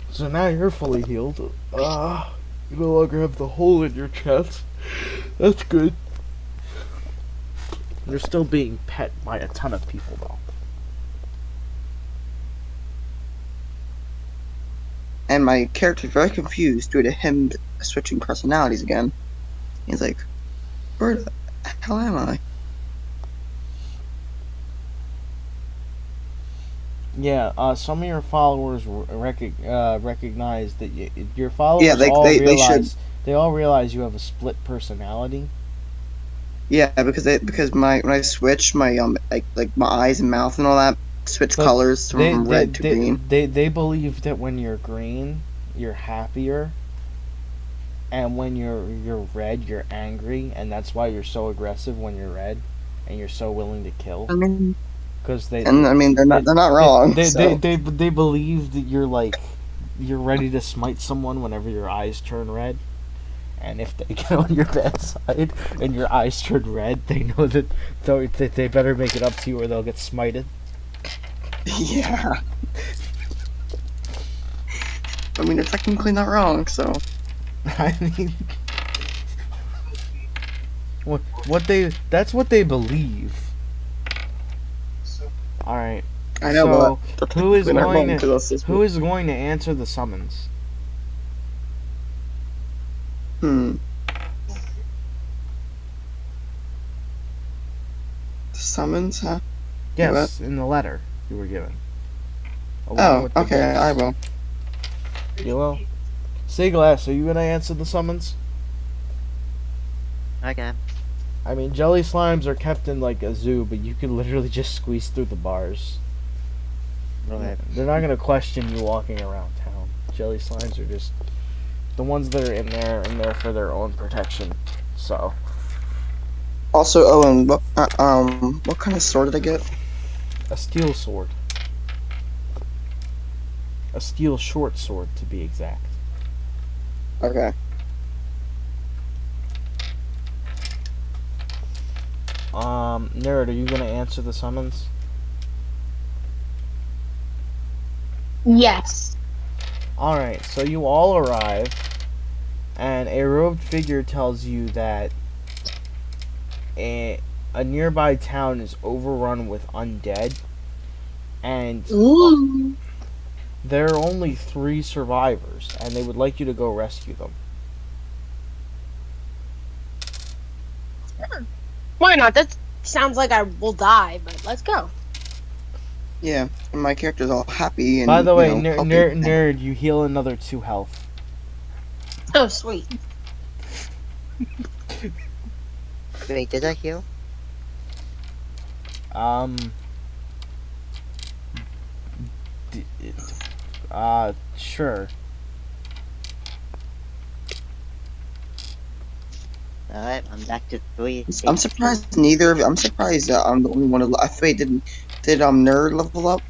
So now you're fully healed. You no longer have the hole in your chest. That's good. You're still being pet by a ton of people, though. And my character's very confused due to him switching personalities again. He's like, where the hell am I? Yeah, some of your followers recognize that your followers Yeah, they should. They all realize you have a split personality. Yeah, because when I switch my like my eyes and mouth and all that switch But colors from red to green. They believe that when you're green, you're happier, and when you're red, you're angry, and that's why you're so aggressive when you're red, and you're so willing to kill. Because they're not wrong. They believe that you're ready to smite someone whenever your eyes turn red. And if they get on your bad side and your eyes turn red, they know that they better make it up to you or they'll get smited. Yeah. They're technically not wrong, so. I mean, that's what they believe. All right. I know, So but who is they're not going wrong, 'cause that's to just- who is going to answer the summons? The summons, huh? Yes, in the letter you were given. Along Oh, with the okay, gifts. I will. You will. Seaglass, are you gonna answer the summons? Okay. I mean, jelly slimes are kept in like a zoo, but you can literally just squeeze through the bars. Right. They're not gonna question you walking around town. Jelly slimes are just the ones that are in there for their own protection. So, Also, Owen, what kind of sword did I get? a steel sword. A steel short sword, to be exact. Okay. Nerd, are you gonna answer the summons? Yes. Alright, so you all arrive, and a robed figure tells you that a nearby town is overrun with undead, and Ooh. there are only 3 survivors, and they would like you to go rescue them. Why not? That sounds like I will die, but let's go. Yeah, and my character's all happy and By the way, helping. nerd, you heal another 2 health. Oh, sweet. Wait, did I heal? Um, sure. Alright, I'm back to 3. I'm surprised neither of. I'm surprised that I'm the only one. I wait, did Nerd level up?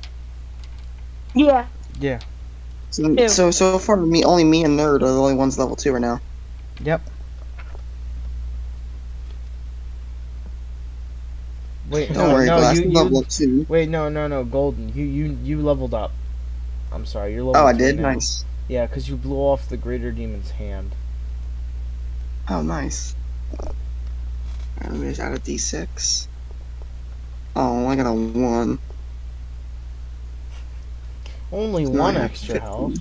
Yeah. Yeah. Two. So far, only me and Nerd are the only ones level 2 right now. Yep. Wait, Don't worry, no, Glass. you Level up 2. wait, no, Golden. You leveled up. I'm sorry, you're level Oh, I 3 did. now. Nice. Yeah, because you blew off the Greater Demon's hand. Oh, nice. Alright, let me just add a D6. Oh, I got a 1. Only So now I 1 have extra 15. health.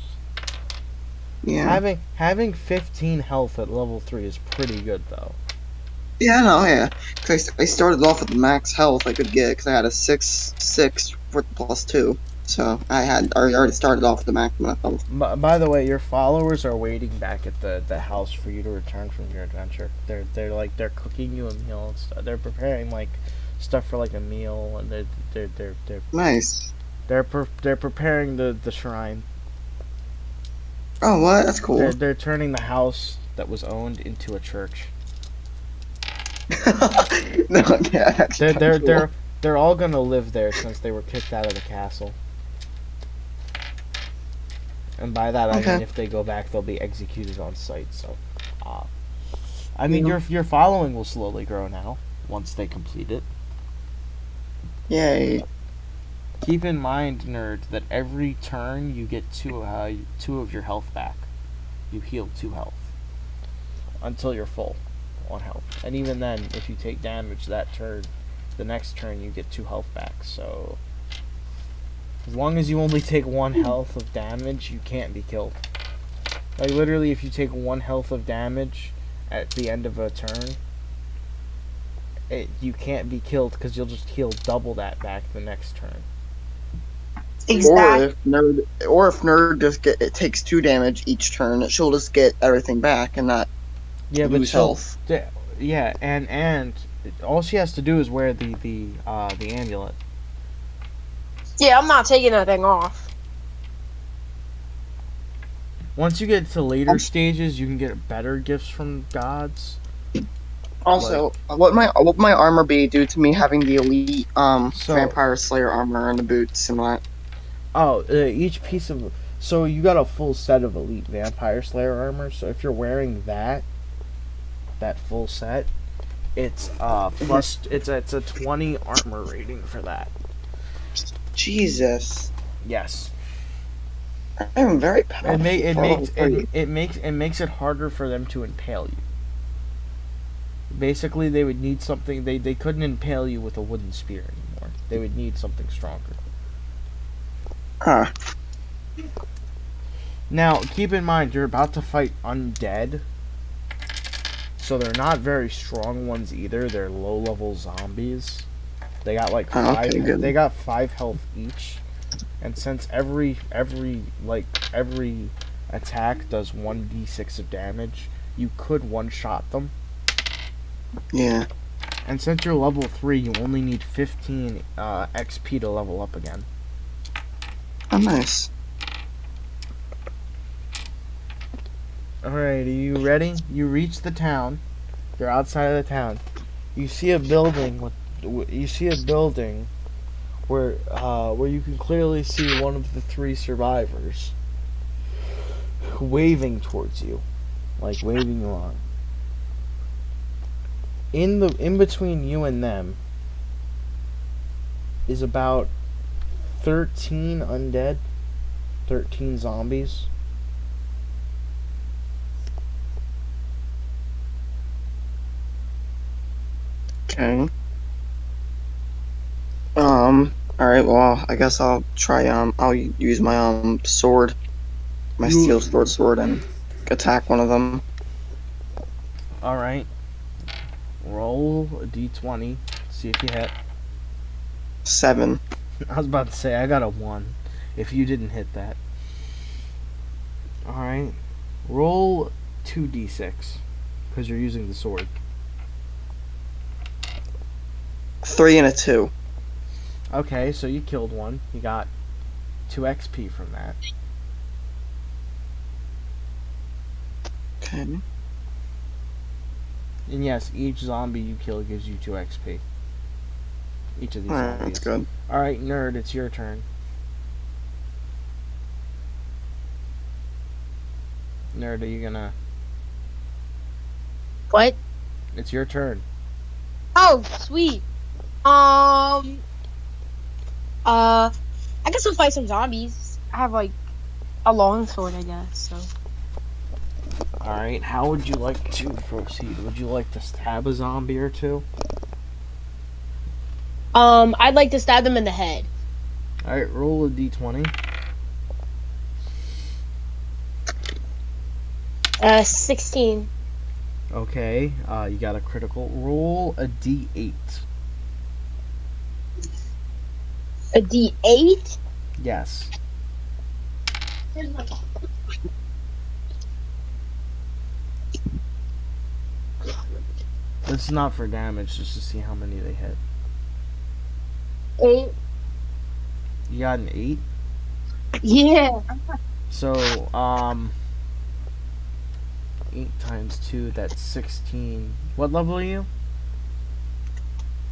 Yeah. Having 15 health at level 3 is pretty good, though. Yeah, no, yeah. Because I started off with the max health I could get because I had a 6 for plus 2. So I already started off with the maximum health. By the way, your followers are waiting back at the house for you to return from your adventure. They're cooking you a meal and stuff. They're preparing like stuff for like a meal, and Nice. they're preparing the shrine. Oh, what? That's cool. They're turning the house that was owned into a church. No, yeah, that's cool. They're all gonna live there since they were kicked out of the castle. And by that I Okay. mean if they go back, they'll be executed on sight. So, I mean Yeah. your following will slowly grow now once they complete it. Yay. Keep in mind, nerd, that every turn you get 2 of your health back. You heal 2 health until you're full on health. And even then, if you take damage that turn, the next turn you get 2 health back. So as long as you only take 1 health of damage, you can't be killed. Like literally, if you take 1 health of damage at the end of a turn, you can't be killed because you'll just heal double that back the next turn. Exactly. Or if Nerd just it takes 2 damage each turn, she'll just get everything back and not Yeah, but lose she'll, health. yeah, and all she has to do is wear the amulet. Yeah, I'm not taking that thing off. Once you get to later stages, you can get better gifts from gods. Also, what my armor be due to me having the elite So- Vampire Slayer armor and the boots and that? Oh, each piece of so you got a full set of elite Vampire Slayer armor. So if you're wearing that full set, it's plus it's a 20 armor rating for that. Jesus, Yes. I'm very powerful. It makes it harder for them to impale you. Basically, they would need something. They couldn't impale you with a wooden spear anymore. They would need something stronger. Huh. Now, keep in mind, you're about to fight undead. So they're not very strong ones either. They're low-level zombies. They got like 5. Okay, good. They got 5 health each. And since every attack does 1d6 of damage, you could one-shot them. Yeah. And since you're level 3, you only need 15 XP to level up again. Oh, nice. Alright, are you ready? You reach the town. You're outside of the town. You see a building where you can clearly see one of the 3 survivors waving towards you, like waving you on. in between you and them is about 13 undead, 13 zombies. Okay. Alright, well, I guess I'll try, I'll use my, sword, my steel sword, and attack one of them. Alright. Roll a d20. See if you hit. 7. I was about to say, I got a 1. If you didn't hit that. Alright. Roll 2d6. Because you're using the sword. 3 and a 2. Okay, so you killed one. You got 2 XP from that. Okay. And yes, each zombie you kill gives you 2 XP. Each of these Alright, zombies. that's good. Alright, nerd, it's your turn. Nerd, are you gonna... What? It's your turn. Oh, sweet. I guess I'll fight some zombies. I have like a long sword, I guess. So. Alright, how would you like to proceed? Would you like to stab a zombie or two? I'd like to stab them in the head. Alright, roll a d20. 16. Okay, you got a critical. Roll a d8. A D8. Yes. This is not for damage, just to see how many they hit. 8. You got an 8? Yeah. So, 8 times 2, that's 16. What level are you?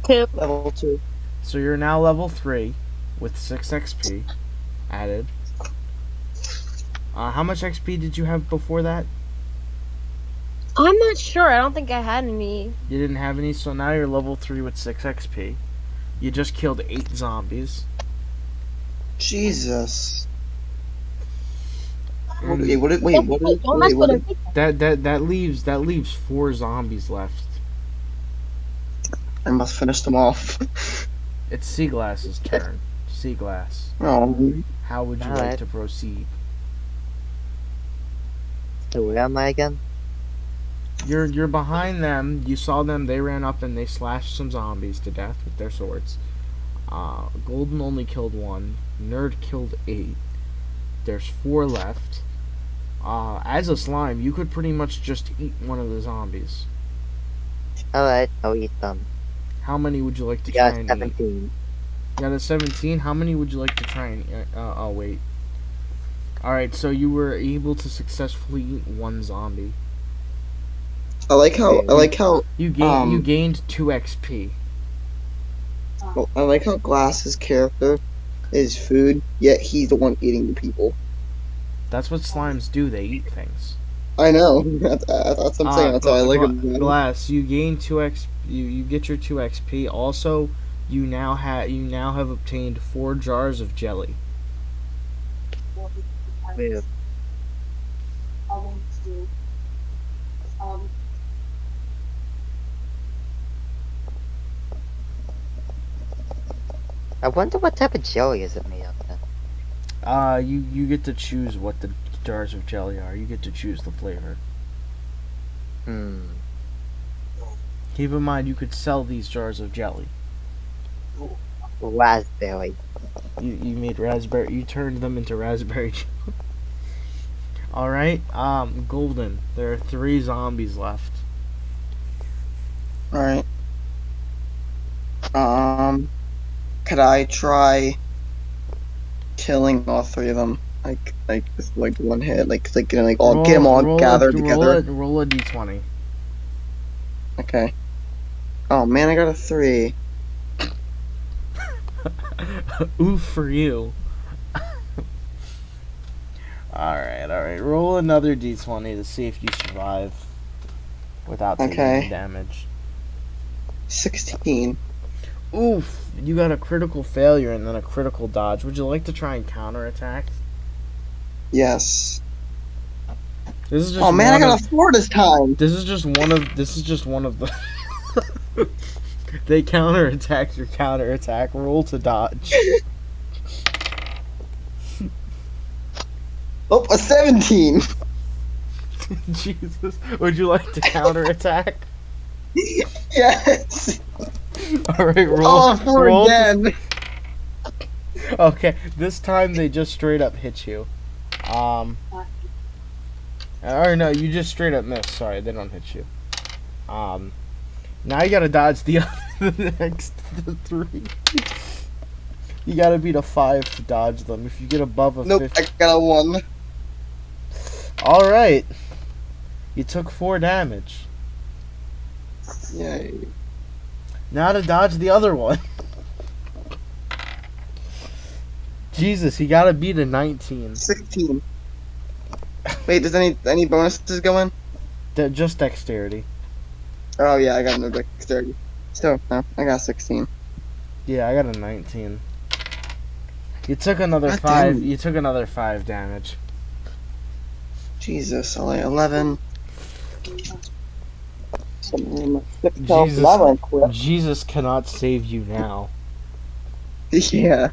2. Level 2. So you're now level 3 with 6 XP added. How much XP did you have before that? I'm not sure. I don't think I had any. You didn't have any, so now you're level 3 with 6 XP. You just killed 8 zombies. Jesus. And Wait, what? that leaves 4 zombies left. I must finish them off. It's Seaglass's turn. Seaglass, Oh, how would you like Alright. to proceed? So where am I again? You're behind them. You saw them. They ran up and they slashed some zombies to death with their swords. Golden only killed 1. Nerd killed 8. There's 4 left. As a slime, you could pretty much just eat one of the zombies. Alright, I'll eat them. How many would you like to Yeah, try and eat? 17. You got a 17. How many would you like to try and eat? Oh wait. Alright, so you were able to successfully eat 1 zombie. I like how You gained 2 XP. I like how Glass's character is food, yet he's the one eating the people. That's what slimes do. They eat things. I know. That's what I'm saying. That's how I like him. Glass, you gain 2 you get your 2 XP. Also, you now have obtained 4 jars of jelly. Weird. I wonder what type of jelly is it made of then? You get to choose what the jars of jelly are. You get to choose the flavor. Keep in mind, you could sell these jars of jelly. Raspberry. You made raspberry. You turned them into raspberry jelly. All right. Golden. There are 3 zombies left. All right. Could I try killing all 3 of them? Like with like one hit, get them all gathered together. Roll a d20. Okay. Oh man, I got a 3. Oof for you. Alright. Roll another d20 to see if you survive without taking Okay. any damage. 16. Oof, you got a critical failure and then a critical dodge. Would you like to try and counterattack? Yes. This is just Oh man, I one got of a 4 this time. this is just one of the they counterattack your counterattack. Roll to dodge. Oh, a 17. Jesus. Would you like to counterattack? Yes. Alright, roll. Oh, 4 roll again. Okay, this time they just straight up hit you. Or no, you just straight up miss. Sorry, they don't hit you. Now you gotta dodge the next three. You gotta beat a 5 to dodge them. If you get above a Nope, 50. I got a 1. Alright. You took 4 damage. Yay. Now to dodge the other one. Jesus, you gotta beat a 19. 16. Wait, does any bonuses go in? Just dexterity. Oh yeah, I got no dexterity. So, no, I got 16. Yeah, I got a 19. You took another God 5. damn. You took another 5 damage. Jesus, only 11. Jesus, Jesus cannot save you now. Yeah.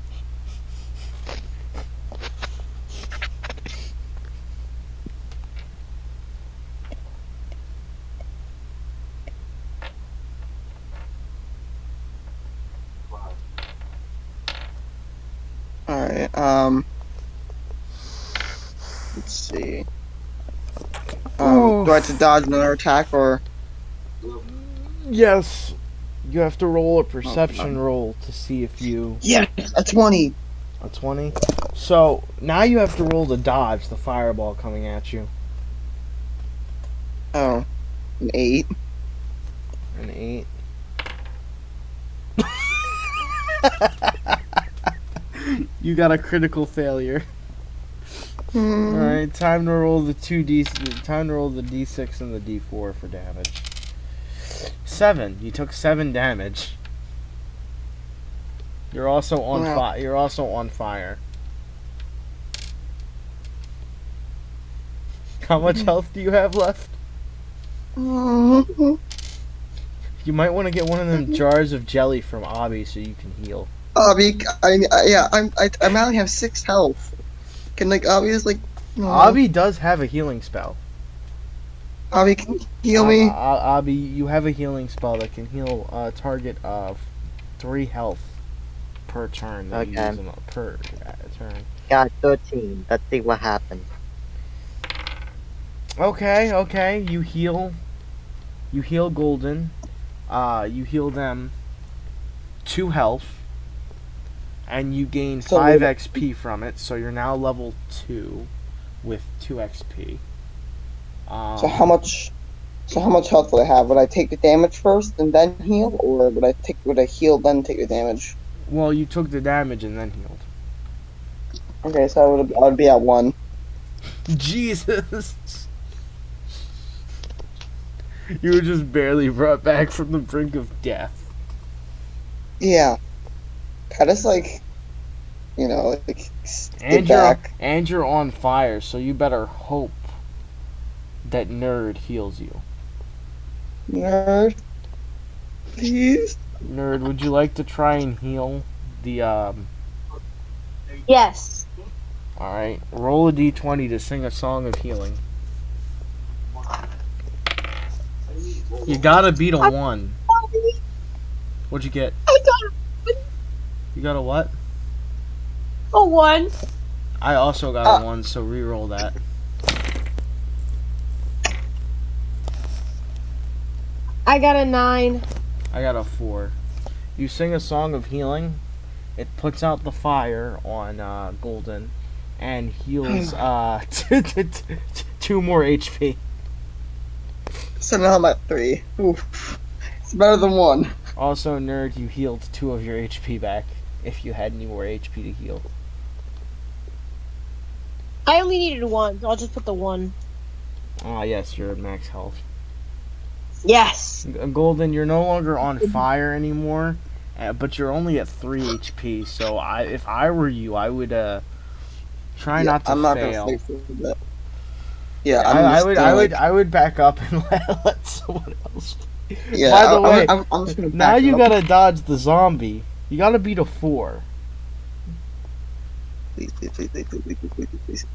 Alright, let's see. Do I have to dodge another attack or? Yes. You have to roll a perception roll to see if you... Yes, a 20. A 20? So, now you have to roll to dodge the fireball coming at you. Oh, an 8. An 8. You got a critical failure. Alright, time to roll the time to roll the D6 and the D4 for damage. 7. You took 7 damage. You're also on Wow. You're also on fire. How much health do you have left? Oh, You might want to get one of them jars of jelly from Abby so you can heal. Abby, yeah, I only have 6 health. Can like Abby just like? Abby does have a healing spell. Abby can heal me. Abby, you have a healing spell that can heal a target of 3 health per turn. That you Okay. use per turn. Got 13. Let's see what happens. Okay. You heal Golden. You heal them 2 health. And you gain So 5 we- XP from it, so you're now level 2 with 2 XP. So how much health would I have? Would I take the damage first and then heal, or would I heal then take the damage? Well, you took the damage and then healed. Okay, so I would be at 1. Jesus! You were just barely brought back from the brink of death. Yeah. I just like, like And get you're, back. and you're on fire, so you better hope that Nerd heals you. Nerd, please. Nerd, would you like to try and heal the, Yes. Alright, roll a d20 to sing a song of healing. You gotta beat a 1. What'd you get? I got You got a what? a 1. I also got a 1, so re-roll that. I got a 9. I got a 4. You sing a song of healing. It puts out the fire on Golden and heals 2 more HP. So now I'm at 3. Oof. It's better than 1. Also, Nerd, you healed 2 of your HP back if you had any more HP to heal. I only needed 1, so I'll just put the 1. Ah, yes, you're at max health. Yes. Golden, you're no longer on fire anymore, but you're only at 3 HP. So if I were you, I would try Yeah, not to I'm not gonna fail. fight for that. Yeah, I, I'm I just would, gonna I would, like. I would back up and let someone else. Yeah, By the way, I'm just gonna now back you up. gotta dodge the zombie. You gotta beat a 4. Please, please, please, please, please, please, please, please, please.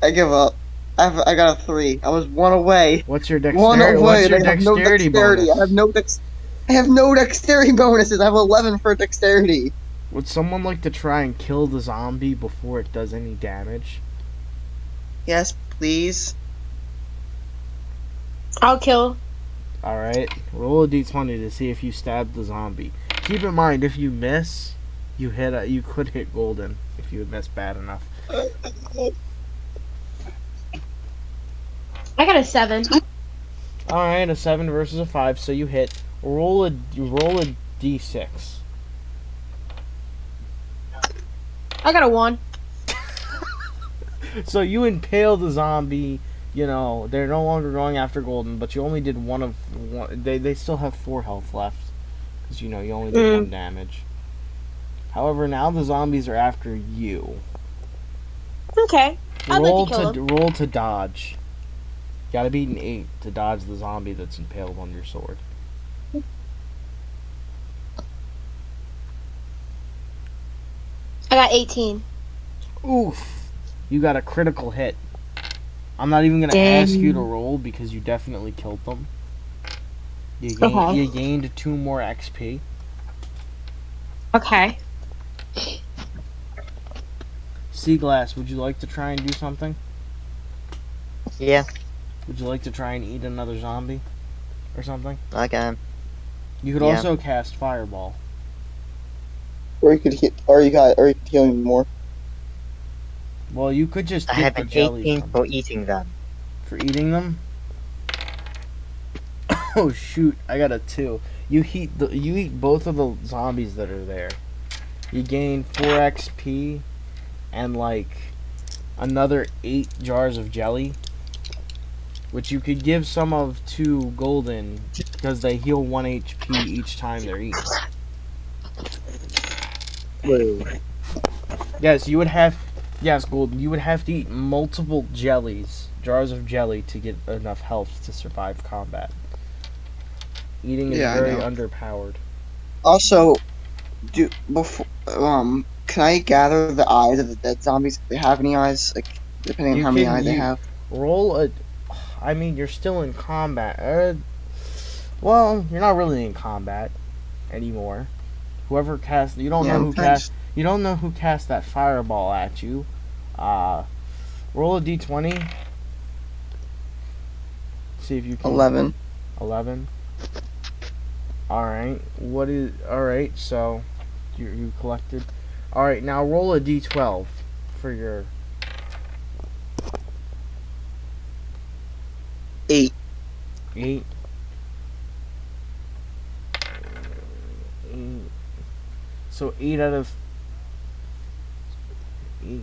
I give up. I got a 3. I was 1 away. What's your 1 dexterity? away. What's And your I have no dexterity dexterity. bonus? I have no dexterity bonuses. I have 11 for dexterity. Would someone like to try and kill the zombie before it does any damage? Yes, please. I'll kill. All right, roll a d20 to see if you stab the zombie. Keep in mind, if you miss, you could hit Golden if you miss bad enough. I got a 7. All right, a 7 versus a 5, so you hit. Roll a d6. I got a 1. So you impale the zombie. You know they're no longer going after Golden, but you only did one of one. They still have 4 health left because you only did 1 damage. However, now the zombies are after you. Okay. I'd Roll like to kill him. roll to dodge. Gotta beat an 8 to dodge the zombie that's impaled on your sword. I got 18. Oof! You got a critical hit. I'm not even gonna Dang. ask you to roll because you definitely killed them. Okay. You gained 2 more XP. Okay. Seaglass, would you like to try and do something? Yeah, Would you like to try and eat another zombie? Or something? okay. You could Yeah. also cast Fireball. Or you could heal me more. Well, you could just I get have the an jellies 18 from for eating them. for eating them. Oh shoot! I got a 2. You eat both of the zombies that are there. You gain 4 XP and like another 8 jars of jelly, which you could give some of to Golden because they heal 1 HP each time they're eaten. Whoa. Yes, you would have. Yes, Golden. You would have to eat multiple jars of jelly, to get enough health to survive combat. Eating is Yeah, I very know. underpowered. Also, can I gather the eyes of the dead zombies if they have any eyes? Like, depending on You how many can eyes they have. roll a. I mean, you're still in combat. Well, you're not really in combat anymore. Whoever cast, you don't Yeah, know I'm who trying cast. You don't know who cast that fireball at you. Roll a d20. See if you can. 11. 11. Alright. Alright, so. You collected. Alright, now roll a d12 for your. 8. 8. So 8 out of 8.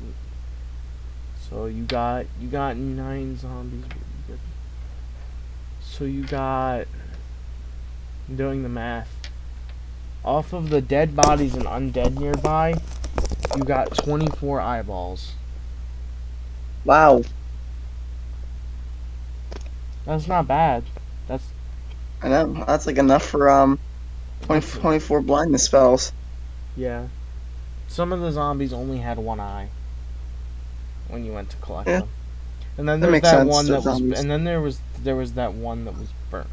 So you got 9 zombies. So you got, I'm doing the math. Off of the dead bodies and undead nearby, you got 24 eyeballs. Wow. That's not bad. I know. That's like enough for 24 blindness spells. Yeah. Some of the zombies only had 1 eye when you went to collect Yeah. them. And then That there's makes that sense, one they're that was, zombies. and then there was that one that was burnt.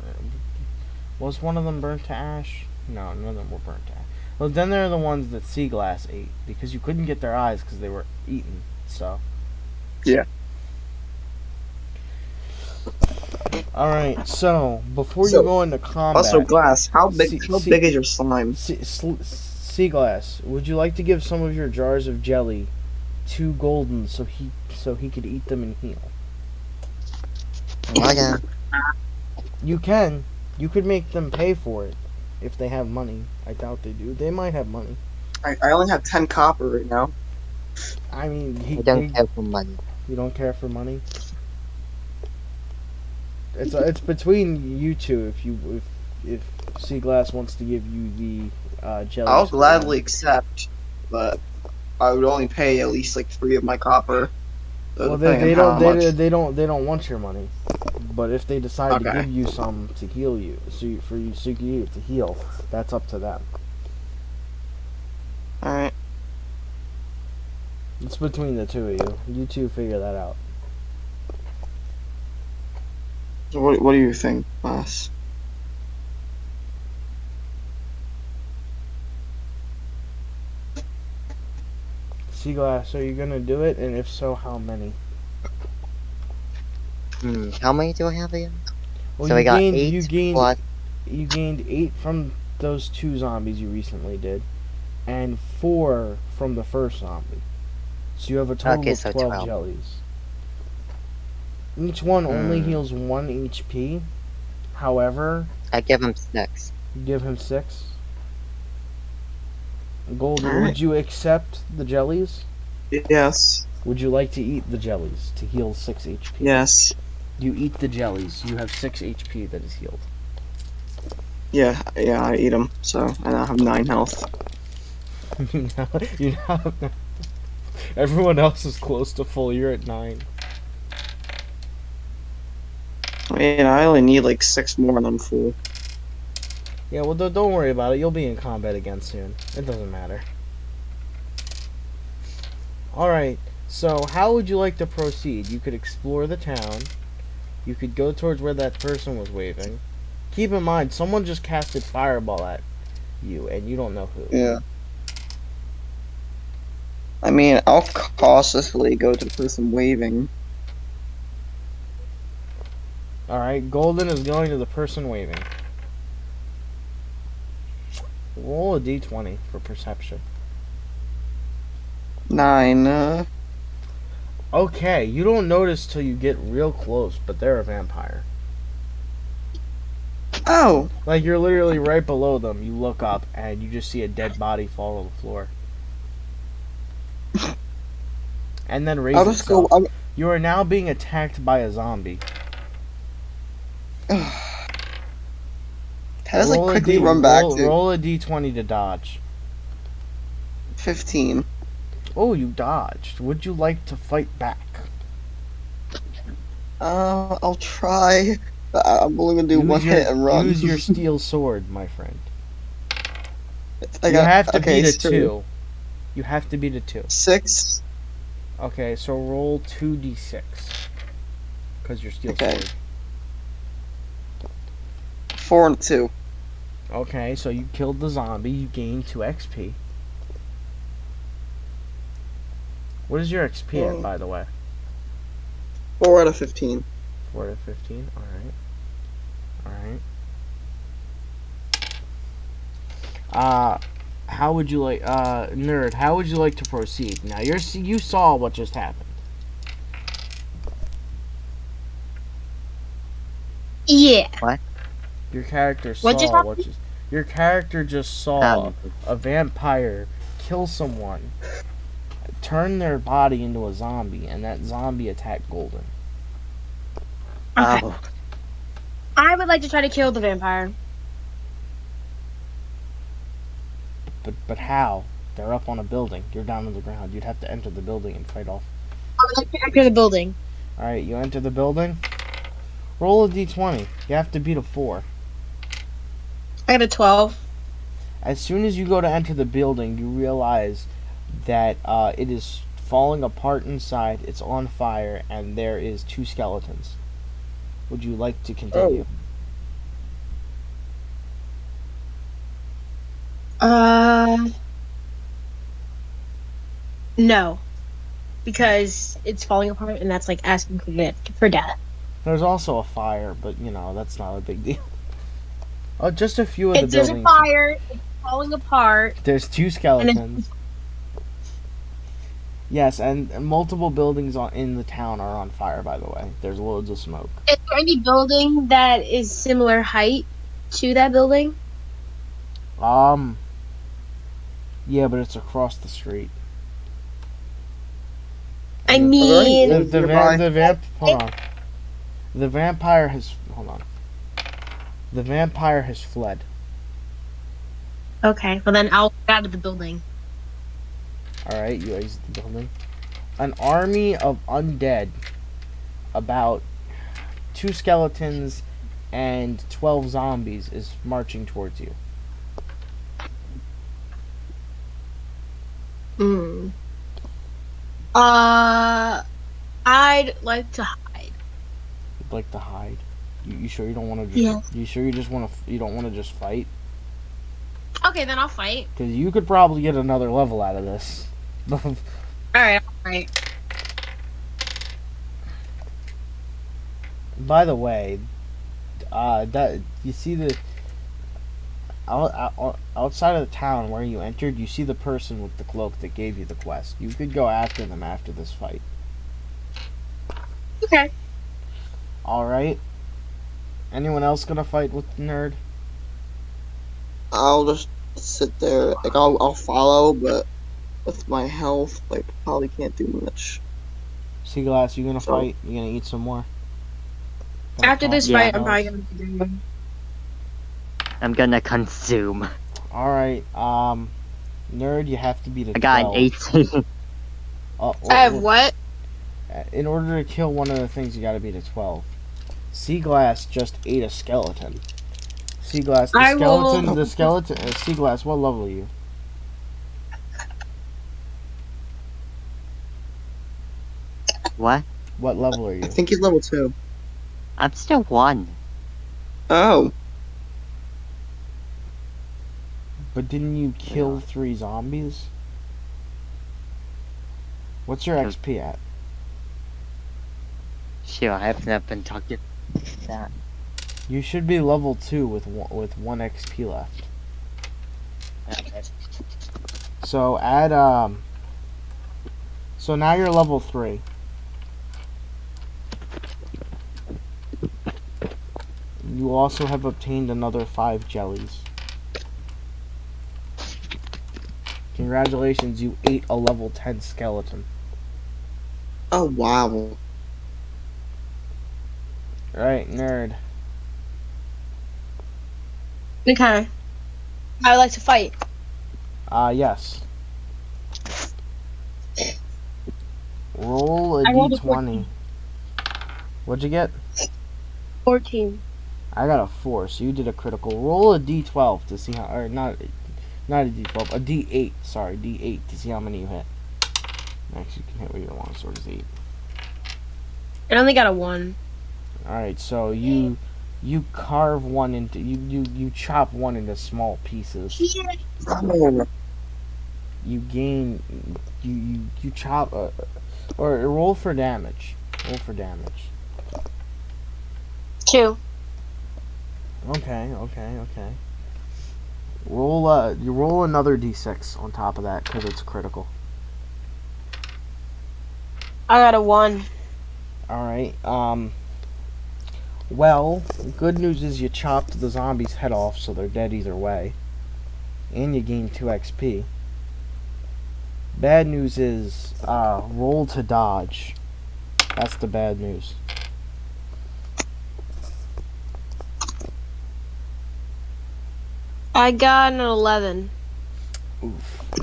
Was one of them burnt to ash? No, none of them were burnt to ash. Well, then there are the ones that Seaglass ate because you couldn't get their eyes because they were eaten. So. Yeah. All right. So before you go into combat, Also, Glass, how big See- big is your slime? Seaglass, would you like to give some of your jars of jelly to Golden so he could eat them and heal? Okay. You can. You could make them pay for it if they have money. I doubt they do. They might have money. I only have 10 copper right now. I mean, I don't care for money. You don't care for money. It's between you two. If Seaglass wants to give you the jellies. I'll for gladly them. accept, but I would only pay at least like 3 of my copper. So Well, depending on how much. they don't want your money. But if they decide to Okay. give you some to heal you, so you to heal, that's up to them. All right. It's between the two of you. You two figure that out. So what do you think, boss? Seaglass, are you gonna do it? And if so, how many? How many do I have again? Well, So you I got gained 8 plus. you gained 8 from those 2 zombies you recently did, and 4 from the first zombie. So you have a total Okay, of so 12 12. jellies. Each one only heals 1 HP. However, I give him 6. you give him 6. Golden, Alright. would you accept the jellies? Yes. Would you like to eat the jellies to heal 6 HP? Yes. You eat the jellies. You have 6 HP that is healed. Yeah. I eat them. So and I have 9 health. you now everyone else is close to full. You're at 9. I mean, I only need like 6 more and I'm full. Yeah, well, don't worry about it. You'll be in combat again soon. It doesn't matter. Alright, so how would you like to proceed? You could explore the town. You could go towards where that person was waving. Keep in mind, someone just casted Fireball at you, and you don't know who. Yeah. I mean, I'll cautiously go to the person waving. Alright, Golden is going to the person waving. Roll a d20 for perception. 9. Okay, you don't notice till you get real close, but they're a vampire. Oh. Like, you're literally right below them. You look up, and you just see a dead body fall to the floor. And then raise I'll just itself. go. You are now being attacked by a zombie. How does like quickly run back to roll a d20 to dodge. 15? Oh, you dodged. Would you like to fight back? I'll try. I'm only gonna do one hit and run. Use your steel sword, my friend. You You have to beat a 2. You have to beat a 2. 6. Okay, so roll 2d6. Because you're steel Okay. sword. 4 and 2. Okay, so you killed the zombie. You gained 2 XP. What is your XP at, by the way? 4 out of 15. 4 to 15. Alright. How would you like, Nerd, how would you like to proceed? Now, you saw what just happened. Yeah. Your character saw What just what happened? just... Your character just saw a vampire kill someone, turn their body into a zombie, and that zombie attacked Golden. Okay. Oh. I would like to try to kill the vampire. But how? They're up on a building. You're down on the ground. You'd have to enter the building and fight off. I would like to enter the building. Alright, you enter the building. Roll a d20. You have to beat a 4. I got a 12. As soon as you go to enter the building, you realize that it is falling apart inside, it's on fire, and there is 2 skeletons. Would you like to continue? No. Because it's falling apart and that's like asking for death. There's also a fire, but you know, that's not a big deal. Oh, just a few of the There's buildings. a fire, it's falling apart. There's 2 skeletons. Yes, and multiple buildings in the town are on fire, by the way. There's loads of smoke. Is there any building that is similar height to that building? Yeah, but it's across the street. I mean, Hold on. The vampire has hold on. The vampire has fled. Okay, well then I'll get out of the building. All right, you exit the building. An army of undead, about 2 skeletons and 12 zombies, is marching towards you. Hmm. I'd like to hide. You'd like to hide. You sure you don't want to just? Yeah. You sure you just want to? You don't want to just fight? Okay, then I'll fight. Because you could probably get another level out of this. Alright, alright. By the way, that you see the outside of the town where you entered, you see the person with the cloak that gave you the quest. You could go after them after this fight. Okay. All right. Anyone else gonna fight with the nerd? I'll just sit there. Like I'll follow, but with my health, like probably can't do much. Seaglass, you gonna So- fight? You gonna eat some more? Gonna After talk this to fight, someone I'm probably else? gonna be I'm gonna consume. All right. Nerd, you have to beat a I got 12. an 18. I have what? In order to kill one of the things, you gotta beat a 12. Seaglass just ate a skeleton. Seaglass, I will- the skeleton, Seaglass, what level are you? What? What level are you? I think he's level 2. I'm still 1. Oh, But didn't you kill 3 zombies? What's your XP at? Sure, I have not been talking that. You should be level 2 with 1 XP left. So add so now you're level 3. You also have obtained another 5 jellies. Congratulations, you ate a level 10 skeleton. oh wow. Alright, nerd. Okay. I would like to fight. Yes. Roll a I rolled a d20. What'd you get? 14. I got a 4, so you did a critical. Roll a d12 to see how, or not a d12, a d8, sorry, d8 to see how many you hit. Next, you can hit with your longsword is 8. I only got a 1. Alright, so you carve one into, you chop one into small pieces. Oh, You gain, you chop, or roll for damage. Roll for damage. 2. Okay. You roll another d6 on top of that because it's critical. I got a 1. Alright, well, good news is you chopped the zombie's head off, so they're dead either way. And you gain 2 XP. Bad news is, roll to dodge. That's the bad news. I got an 11.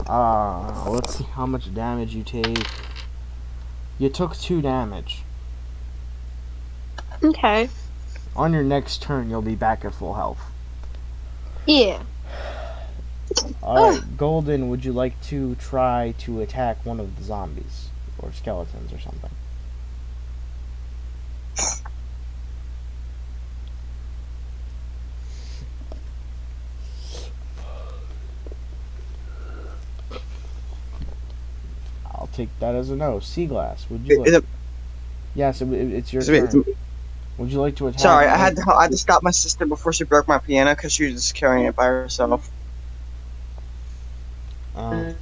Let's see how much damage you take. You took 2 damage. Okay. On your next turn, you'll be back at full health. Yeah. Alright, Golden, would you like to try to attack one of the zombies? Or skeletons or something? I'll take that as a no. Seaglass, would you is like... it, Yes, it's your is it, turn. Would you like to attack... sorry, I had to stop my sister before she broke my piano because she was just carrying it by herself. Oh.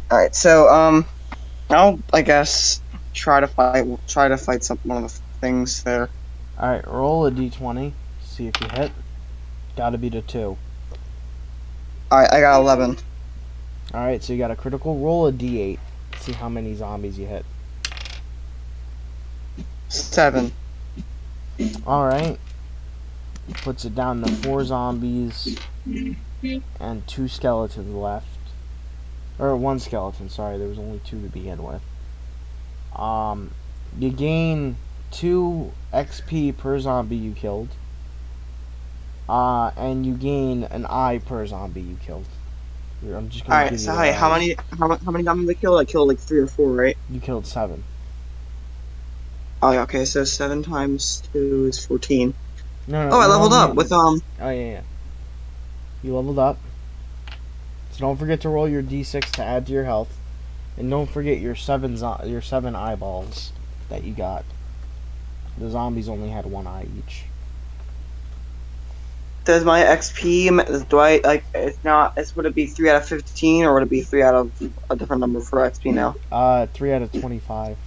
Alright, so I'll I guess try to fight one of the things there. Alright, roll a d20. See if you hit. Gotta beat a 2. Alright, I got 11. Alright, so you got a critical. Roll a d8. See how many zombies you hit. 7. Alright. Puts it down to 4 zombies and 2 skeletons left. Or 1 skeleton, sorry, there was only 2 to begin with. You gain 2 XP per zombie you killed. And you gain an eye per zombie you killed. I'm just gonna Alright, give you so their how eyes. many zombies I killed? I killed like 3 or 4, right? You killed 7. Oh yeah, okay, so 7 times 2 is 14. No, Oh, I leveled no, up with Oh yeah. You leveled up. So don't forget to roll your d6 to add to your health, and don't forget your 7 eyeballs that you got. The zombies only had 1 eye each. Does my XP, do I, like, would it be 3 out of 15, or would it be 3 out of a different number for XP now? 3 out of 25.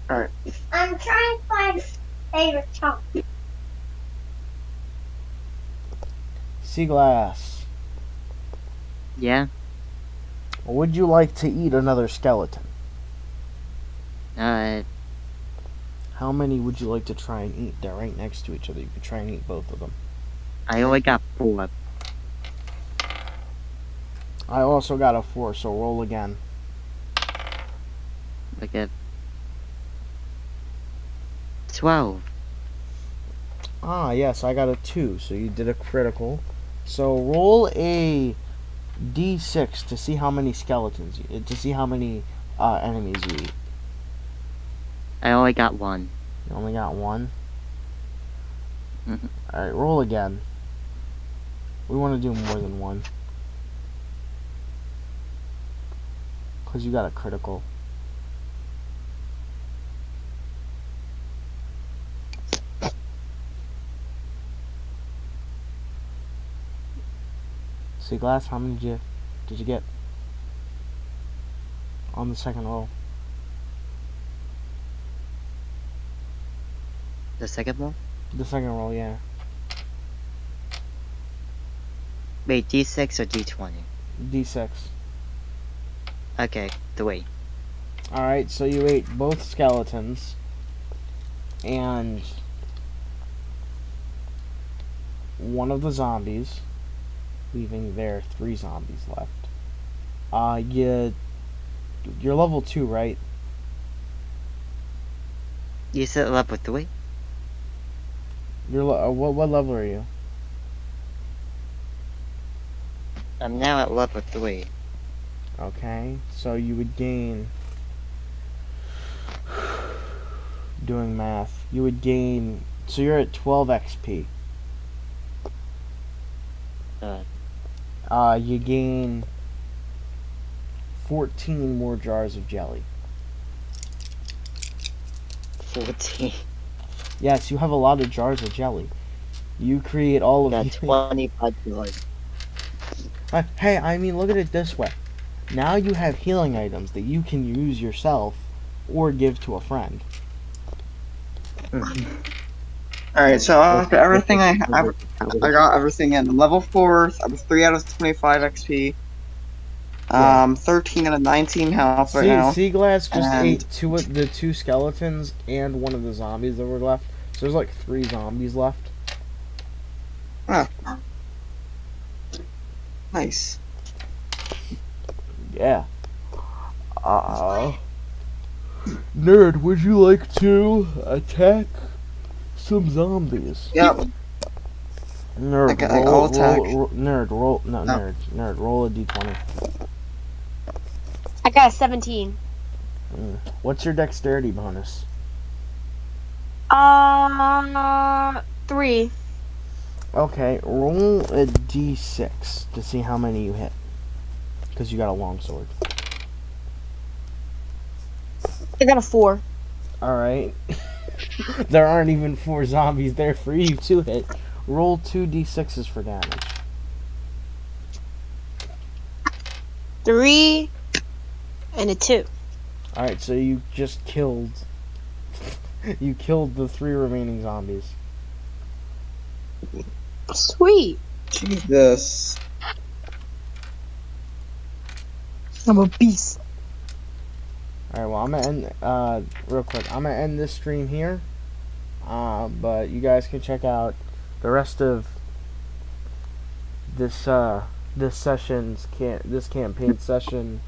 Alright. I'm trying to find favorite chunk. Sea glass. Yeah. Would you like to eat another skeleton? Uh, How many would you like to try and eat? They're right next to each other. You could try and eat both of them. I only got 4. I also got a 4, so roll again. Like a 12. Ah, yes, I got a 2, so you did a critical. So roll a d6 to see how many skeletons, to see how many enemies you eat. I only got 1. You only got 1? Mhm. Alright, roll again. We want to do more than 1. Because you got a critical. See, Glass, how many did you get on the second roll? The second one? The second roll, yeah. Wait, D6 or D20? D6. Okay, the way. Alright, so you ate both skeletons. And one of the zombies, leaving there 3 zombies left. You're level 2, right? You said level 3? What level are you? I'm now at level 3. Okay, so you would gain, doing math, you would gain, so you're at 12 XP. You gain 14 more jars of jelly. 14. Yes, you have a lot of jars of jelly. You create all of Got you. 25 dollars. Hey, I mean, look at it this way. Now you have healing items that you can use yourself or give to a friend. Alright, so after everything I got everything in. I'm level 4, I was 3 out of 25 XP. Yeah. 13 out of 19 health right now. Sea Glass just and- ate the 2 skeletons and one of the zombies that were left. So there's like 3 zombies left. Nice. Yeah. Nerd, would you like to attack some zombies? Yep. Nerd, I'll attack. Nerd, roll a d20. I got a 17. What's your dexterity bonus? 3. Okay, roll a d6 to see how many you hit. Because you got a long sword. I got a 4. Alright. There aren't even 4 zombies there for you to hit. Roll 2 d6s for damage. 3 and a 2. Alright, so you just killed... you killed the 3 remaining zombies. Sweet. Jesus. I'm a beast. Alright, well, I'm gonna end... real quick, I'm gonna end this stream here. But you guys can check out the rest of this this campaign session